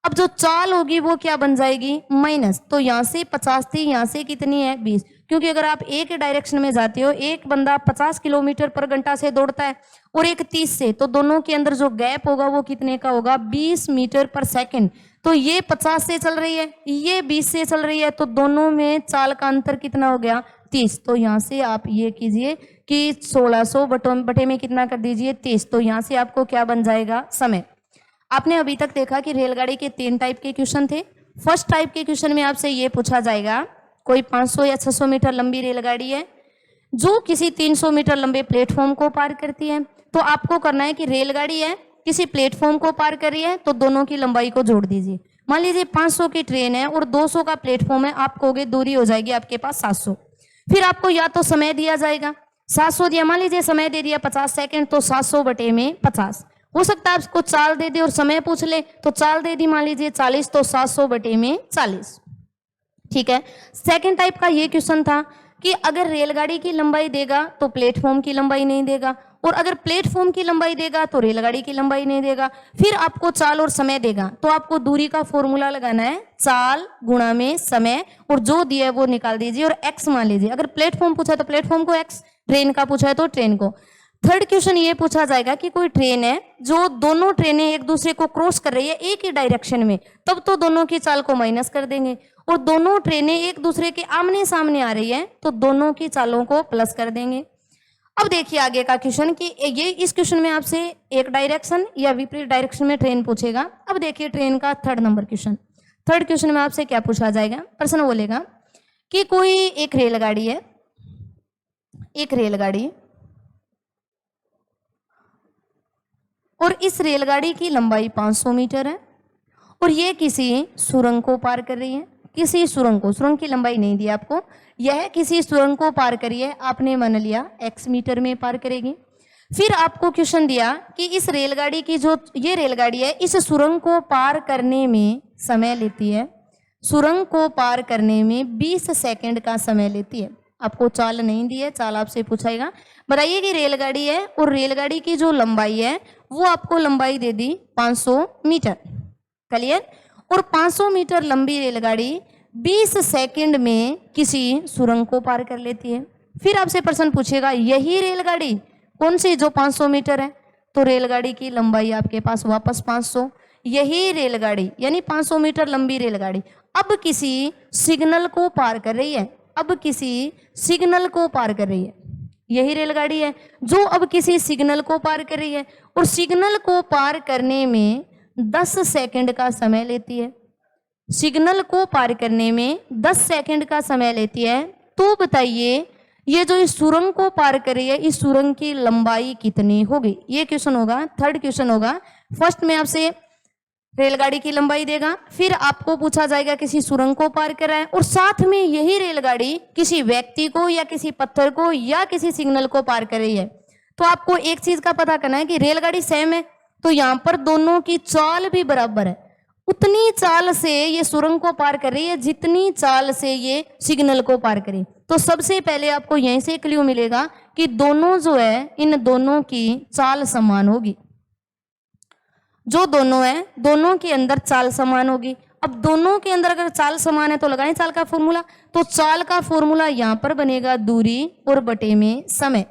अब जो चाल होगी वो क्या बन जाएगी माइनस। तो यहाँ से 50 थी, यहाँ से कितनी है 20, क्योंकि अगर आप एक ही डायरेक्शन में जाते हो, एक बंदा 50 किलोमीटर पर घंटा से दौड़ता है और एक 30 से, तो दोनों के अंदर जो गैप होगा वो कितने का होगा 20 मीटर पर सेकंड। तो ये 50 से चल रही है, ये 20 से चल रही है, तो दोनों में चाल का अंतर कितना हो गया 30। तो यहाँ से आप ये कीजिए कि 1600 बटे में कितना कर दीजिए 30। तो यहाँ से आपको क्या बन जाएगा समय। आपने अभी तक देखा कि रेलगाड़ी के 3 टाइप के क्वेश्चन थे। फर्स्ट टाइप के क्वेश्चन में आपसे ये पूछा जाएगा कोई 500 या 600 मीटर लंबी रेलगाड़ी है जो किसी 300 मीटर लंबे प्लेटफॉर्म को पार करती है। तो आपको करना है कि रेलगाड़ी है किसी प्लेटफॉर्म को पार कर रही है तो दोनों की लंबाई को जोड़ दीजिए। मान लीजिए 500 की ट्रेन है और 200 का प्लेटफॉर्म है, आप कहोगे दूरी हो जाएगी आपके पास 700। फिर आपको या तो समय दिया जाएगा, 700 दिया, मान लीजिए समय दे दिया 50 सेकंड, तो 700 बटे में 50। हो सकता है आपको चाल दे दे और समय पूछ ले, तो चाल दे दी मान लीजिए 40, तो 700 बटे में 40। ठीक है, सेकंड टाइप का ये क्वेश्चन था कि अगर रेलगाड़ी की लंबाई देगा तो प्लेटफॉर्म की लंबाई नहीं देगा, और अगर प्लेटफॉर्म की लंबाई देगा तो रेलगाड़ी की लंबाई नहीं देगा। फिर आपको चाल और समय देगा, तो आपको दूरी का फॉर्मूला लगाना है चाल गुणा में समय, और जो दिया है वो निकाल दीजिए और x मान लीजिए। अगर प्लेटफॉर्म पूछा तो प्लेटफॉर्म को x, ट्रेन का पूछा है तो ट्रेन को। थर्ड क्वेश्चन ये पूछा जाएगा कि कोई ट्रेन है जो दोनों ट्रेनें एक दूसरे को क्रॉस कर रही है एक ही डायरेक्शन में, तब तो दोनों की चाल को माइनस कर देंगे, और दोनों ट्रेनें एक दूसरे के आमने सामने आ रही है तो दोनों की चालों को प्लस कर देंगे। अब देखिए आगे का क्वेश्चन कि ये इस क्वेश्चन में आपसे एक डायरेक्शन या विपरीत डायरेक्शन में ट्रेन पूछेगा। अब देखिए ट्रेन का third number question. Third question में आपसे क्या पूछा जाएगा, प्रश्न बोलेगा कि कोई एक रेलगाड़ी है, एक रेलगाड़ी, और इस रेलगाड़ी की लंबाई 500 मीटर है और ये किसी सुरंग को पार कर रही है, किसी सुरंग को, सुरंग की लंबाई नहीं दी आपको, यह किसी सुरंग को पार करिए, आपने मान लिया x मीटर में पार करेगी। फिर आपको क्वेश्चन दिया कि इस रेलगाड़ी की जो ये रेलगाड़ी है इस सुरंग को पार करने में समय लेती है, सुरंग को पार करने में 20 सेकंड का समय लेती है। आपको चाल नहीं दी है, चाल आपसे पूछाएगा। बताइए कि रेलगाड़ी है और रेलगाड़ी की जो लंबाई है वो आपको लंबाई दे दी 500 मीटर। क्लियर। और 500 मीटर लंबी रेलगाड़ी 20 सेकंड में किसी सुरंग को पार कर लेती है। फिर आपसे प्रश्न पूछेगा यही रेलगाड़ी कौन सी जो 500 मीटर है, तो रेलगाड़ी की लंबाई आपके पास वापस 500। यही रेलगाड़ी यानी 500 मीटर लंबी रेलगाड़ी अब किसी सिग्नल को पार कर रही है, अब किसी सिग्नल को पार कर रही है। यही रेलगाड़ी है जो अब किसी सिग्नल को पार कर रही है और सिग्नल को पार करने में 10 सेकंड का समय लेती है। सिग्नल को पार करने में 10 सेकंड का समय लेती है। तो बताइए ये जो इस सुरंग को पार कर रही है इस सुरंग की लंबाई कितनी होगी? ये क्वेश्चन होगा, थर्ड क्वेश्चन होगा। फर्स्ट में आपसे रेलगाड़ी की लंबाई देगा, फिर आपको पूछा जाएगा किसी सुरंग को पार कर रहा है और साथ में यही रेलगाड़ी किसी व्यक्ति को या किसी पत्थर को या किसी सिग्नल को पार कर रही है। तो आपको एक चीज का पता करना है कि रेलगाड़ी सेम है तो यहाँ पर दोनों की चाल भी बराबर है। उतनी चाल से ये सुरंग को पार कर रही है जितनी चाल से ये सिग्नल को पार करे। तो सबसे पहले आपको यहीं से क्लू मिलेगा कि दोनों जो है इन दोनों की चाल समान होगी। जो दोनों है दोनों के अंदर चाल समान होगी। अब दोनों के अंदर अगर चाल समान है तो लगाएं चाल का फॉर्मूला। तो चाल का फॉर्मूला यहां पर बनेगा दूरी और बटे में समय,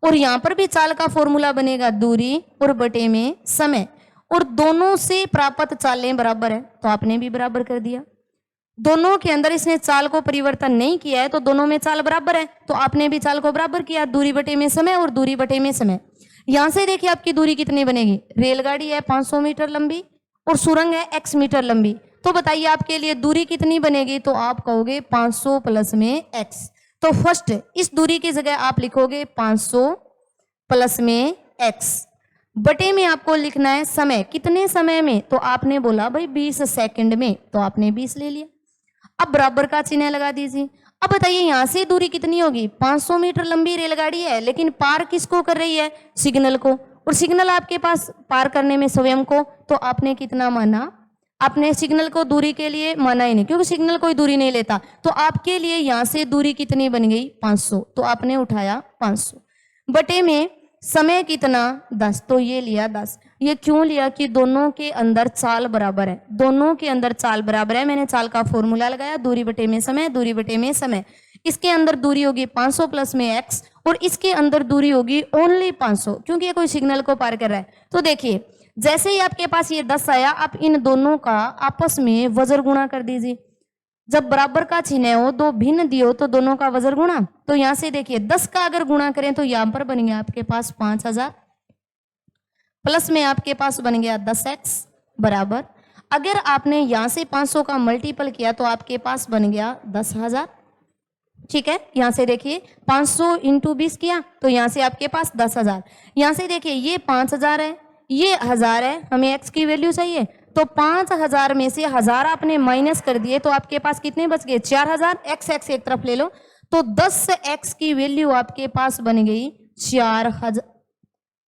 और यहां पर भी चाल का फॉर्मूला बनेगा दूरी और बटे में समय, और दोनों से प्राप्त चालें बराबर है तो आपने भी बराबर कर दिया। दोनों के अंदर इसने चाल को परिवर्तन नहीं किया है तो दोनों में चाल बराबर है तो आपने भी चाल को बराबर किया, दूरी बटे में समय और दूरी बटे में समय। यहां से देखिए आपकी दूरी कितनी बनेगी, रेलगाड़ी है 500 मीटर लंबी और सुरंग है x मीटर लंबी। तो बताइए आपके लिए दूरी कितनी बनेगी, तो आप कहोगे 500 प्लस में x। तो फर्स्ट इस दूरी की जगह आप लिखोगे 500 प्लस में x, बटे में आपको लिखना है समय, कितने समय में, तो आपने बोला भाई 20 सेकंड में, तो आपने 20 ले लिया। अब बराबर का चिन्ह लगा दीजिए। अब बताइए यहां से दूरी कितनी होगी, 500 मीटर लंबी रेलगाड़ी है लेकिन पार किसको कर रही है, सिग्नल को, और सिग्नल आपके पास पार करने में स्वयं को, तो आपने कितना माना, आपने सिग्नल को दूरी के लिए माना ही नहीं क्योंकि सिग्नल कोई दूरी नहीं लेता। तो आपके लिए यहां से दूरी कितनी बन गई 500, तो आपने उठाया 500, बटे में समय कितना 10, तो ये लिया 10। ये क्यों लिया कि दोनों के अंदर चाल बराबर है, दोनों के अंदर चाल बराबर है। मैंने चाल का फॉर्मूला लगाया दूरी बटे में समय, दूरी बटे में समय। इसके अंदर दूरी होगी 500 प्लस में x और इसके अंदर दूरी होगी ओनली 500 क्योंकि ये कोई सिग्नल को पार कर रहा है। तो देखिए जैसे ही आपके पास ये 10 आया आप इन दोनों का आपस में वज्र गुणा कर दीजिए। जब बराबर का चिन्ह हो, दो भिन्न दियो तो दोनों का वज्र गुणा। तो यहां से देखिए 10 का अगर गुणा करें तो यहां पर बन गया आपके पास 5000 प्लस में आपके पास बन गया 10x बराबर, अगर आपने यहां से 500 का मल्टीपल किया तो आपके पास बन गया 10,000। ठीक है, यहां से देखिए 500 इंटू 20 किया तो यहां से आपके पास 10,000। यहां से देखिए ये 5,000 है, ये 1000 है, हमें x की वैल्यू चाहिए तो 5,000 में से 1000 आपने माइनस कर दिए तो आपके पास कितने बच गए 4,000। x एक तरफ ले लो तो 10x की वैल्यू आपके पास बन गई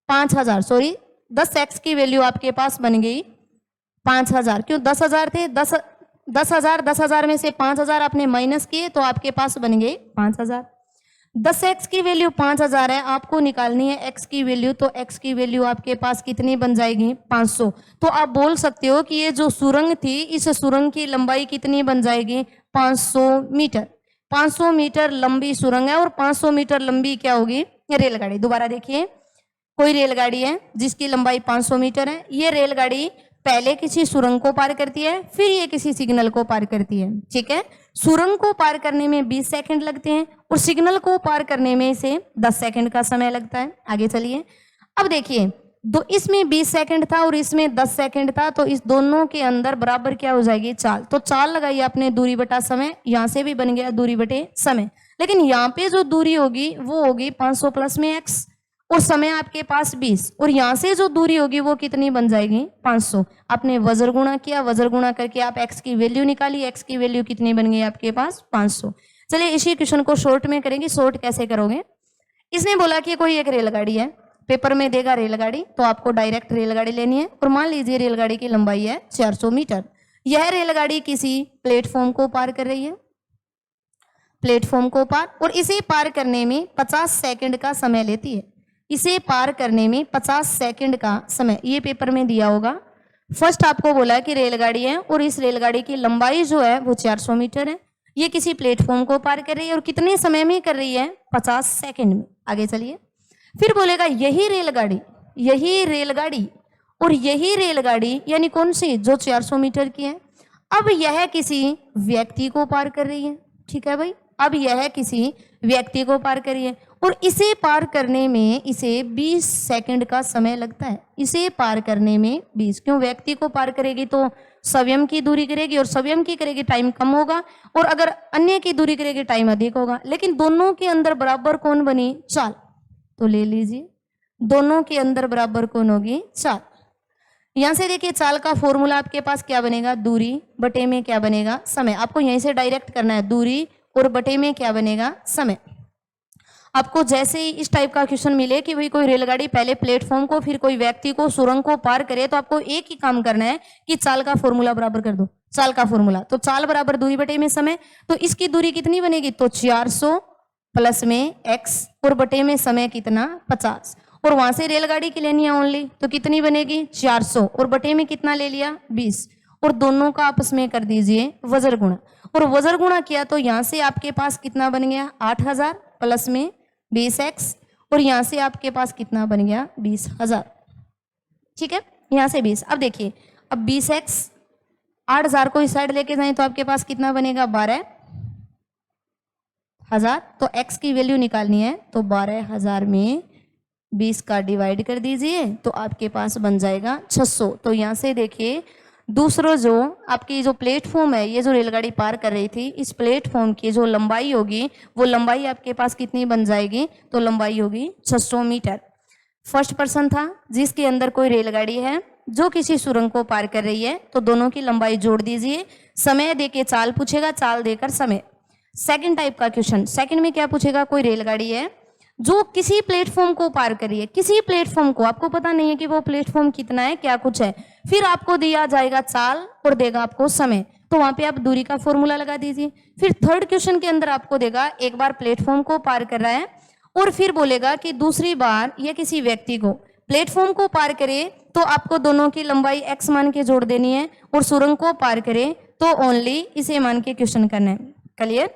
5,000 सॉरी 10x की वैल्यू आपके पास बन गई 5,000। क्यों 10,000 थे, 10,000 में से 5,000 आपने माइनस किए तो आपके पास बन गए 5,000। 10x की वैल्यू 5,000 है, आपको निकालनी है x की वैल्यू, तो x की वैल्यू आपके पास कितनी बन जाएगी 500। तो आप बोल सकते हो कि ये जो सुरंग थी इस सुरंग की लंबाई कितनी बन जाएगी 500 मीटर। 500 मीटर लंबी सुरंग है और 500 मीटर लंबी क्या होगी रेलगाड़ी। दोबारा देखिए कोई रेलगाड़ी है जिसकी लंबाई 500 मीटर है, ये रेलगाड़ी पहले किसी सुरंग को पार करती है फिर ये किसी सिग्नल को पार करती है। ठीक है, सुरंग को पार करने में 20 सेकंड लगते हैं और सिग्नल को पार करने में इसे 10 सेकंड का समय लगता है। आगे चलिए, अब देखिए दो इसमें 20 सेकंड था और इसमें 10 सेकंड था तो इस दोनों के अंदर बराबर क्या हो जाएगी चाल। तो चाल लगाई आपने दूरी बटा समय, यहां से भी बन गया दूरी बटे समय, लेकिन यहाँ पे जो दूरी होगी वो होगी 500 प्लस में x और समय आपके पास 20, और यहां से जो दूरी होगी वो कितनी बन जाएगी 500। आपने वज्र गुणा किया, वज्र गुणा करके आप x की वैल्यू निकाली, x की वैल्यू कितनी बन गई आपके पास 500। चलिए इसी क्वेश्चन को शॉर्ट में करेंगे। शॉर्ट कैसे करोगे, इसने बोला कि कोई एक रेलगाड़ी है, पेपर में देगा रेलगाड़ी तो आपको डायरेक्ट रेलगाड़ी लेनी है और मान लीजिए रेलगाड़ी की लंबाई है 400 मीटर। यह रेलगाड़ी किसी प्लेटफॉर्म को पार कर रही है, प्लेटफॉर्म को पार, और इसे पार करने में 50 सेकंड का समय लेती है। इसे पार करने में 50 सेकंड का समय, ये पेपर में दिया होगा। फर्स्ट आपको बोला है कि रेलगाड़ी है और इस रेलगाड़ी की लंबाई जो है वो 400 मीटर है। ये किसी प्लेटफॉर्म को पार कर रही है और कितने समय में कर रही है? 50 सेकंड में। आगे चलिए, फिर बोलेगा यही रेलगाड़ी और यही रेलगाड़ी यानी कौन सी? जो 400 मीटर की है। अब यह किसी व्यक्ति को पार कर रही है। ठीक है भाई, अब यह किसी व्यक्ति को पार कर रही है और इसे पार करने में इसे 20 सेकंड का समय लगता है। इसे पार करने में 20, क्यों? व्यक्ति को पार करेगी तो स्वयं की दूरी करेगी और स्वयं की करेगी टाइम कम होगा, और अगर अन्य की दूरी करेगी टाइम अधिक होगा। लेकिन दोनों के अंदर बराबर कौन बनी? चाल। तो ले लीजिए, दोनों के अंदर बराबर कौन होगी? चाल। यहां से देखिए चाल का फॉर्मूला आपके पास क्या बनेगा? दूरी बटे में क्या बनेगा? समय। आपको यहीं से डायरेक्ट करना है, दूरी और बटे में क्या बनेगा? समय। आपको जैसे ही इस टाइप का क्वेश्चन मिले कि भाई कोई रेलगाड़ी पहले प्लेटफॉर्म को फिर कोई व्यक्ति को सुरंग को पार करे, तो आपको एक ही काम करना है कि चाल का फॉर्मूला बराबर कर दो। चाल का फॉर्मूला, तो चाल बराबर दूरी बटे में समय। तो इसकी दूरी कितनी बनेगी? तो 400 प्लस में x और बटे में समय कितना? 50। और वहां से रेलगाड़ी की लेनी है ओनली, तो कितनी बनेगी? 400 और बटे में कितना ले लिया? 20। और दोनों का आपस में कर दीजिए वज्र गुणा, और वज्र गुणा किया तो यहां से आपके पास कितना बन गया? 8000 प्लस में 20x, और यहां से आपके पास कितना बन गया? 20000। ठीक है, यहां से 20। अब देखिए, अब 20x 8000 को इस साइड लेके जाए तो आपके पास कितना बनेगा? 12000। तो x की वैल्यू निकालनी है, तो 12000 में 20 का डिवाइड कर दीजिए तो आपके पास बन जाएगा 600। तो यहाँ से देखिए दूसरा जो आपकी जो प्लेटफॉर्म है, ये जो रेलगाड़ी पार कर रही थी, इस प्लेटफॉर्म की जो लंबाई होगी वो लंबाई आपके पास कितनी बन जाएगी? तो लंबाई होगी 600 मीटर। फर्स्ट पर्सन था जिसके अंदर कोई रेलगाड़ी है जो किसी सुरंग को पार कर रही है, तो दोनों की लंबाई जोड़ दीजिए। समय देके चाल पूछेगा, चाल देकर समय। सेकंड टाइप का क्वेश्चन, सेकंड में क्या पूछेगा? कोई रेलगाड़ी है जो किसी प्लेटफॉर्म को पार करिए, किसी प्लेटफॉर्म को, आपको पता नहीं है कि वो प्लेटफॉर्म कितना है, क्या कुछ है। फिर आपको दिया जाएगा चाल और देगा आपको समय, तो वहां पे आप दूरी का फॉर्मूला लगा दीजिए। फिर थर्ड क्वेश्चन के अंदर आपको देगा एक बार प्लेटफॉर्म को पार कर रहा है और फिर बोलेगा कि दूसरी बार यह किसी व्यक्ति को प्लेटफॉर्म को पार करे तो आपको दोनों की लंबाई x मान के जोड़ देनी है, और सुरंग को पार करे तो ओनली इसे मान के क्वेश्चन करना है। क्लियर?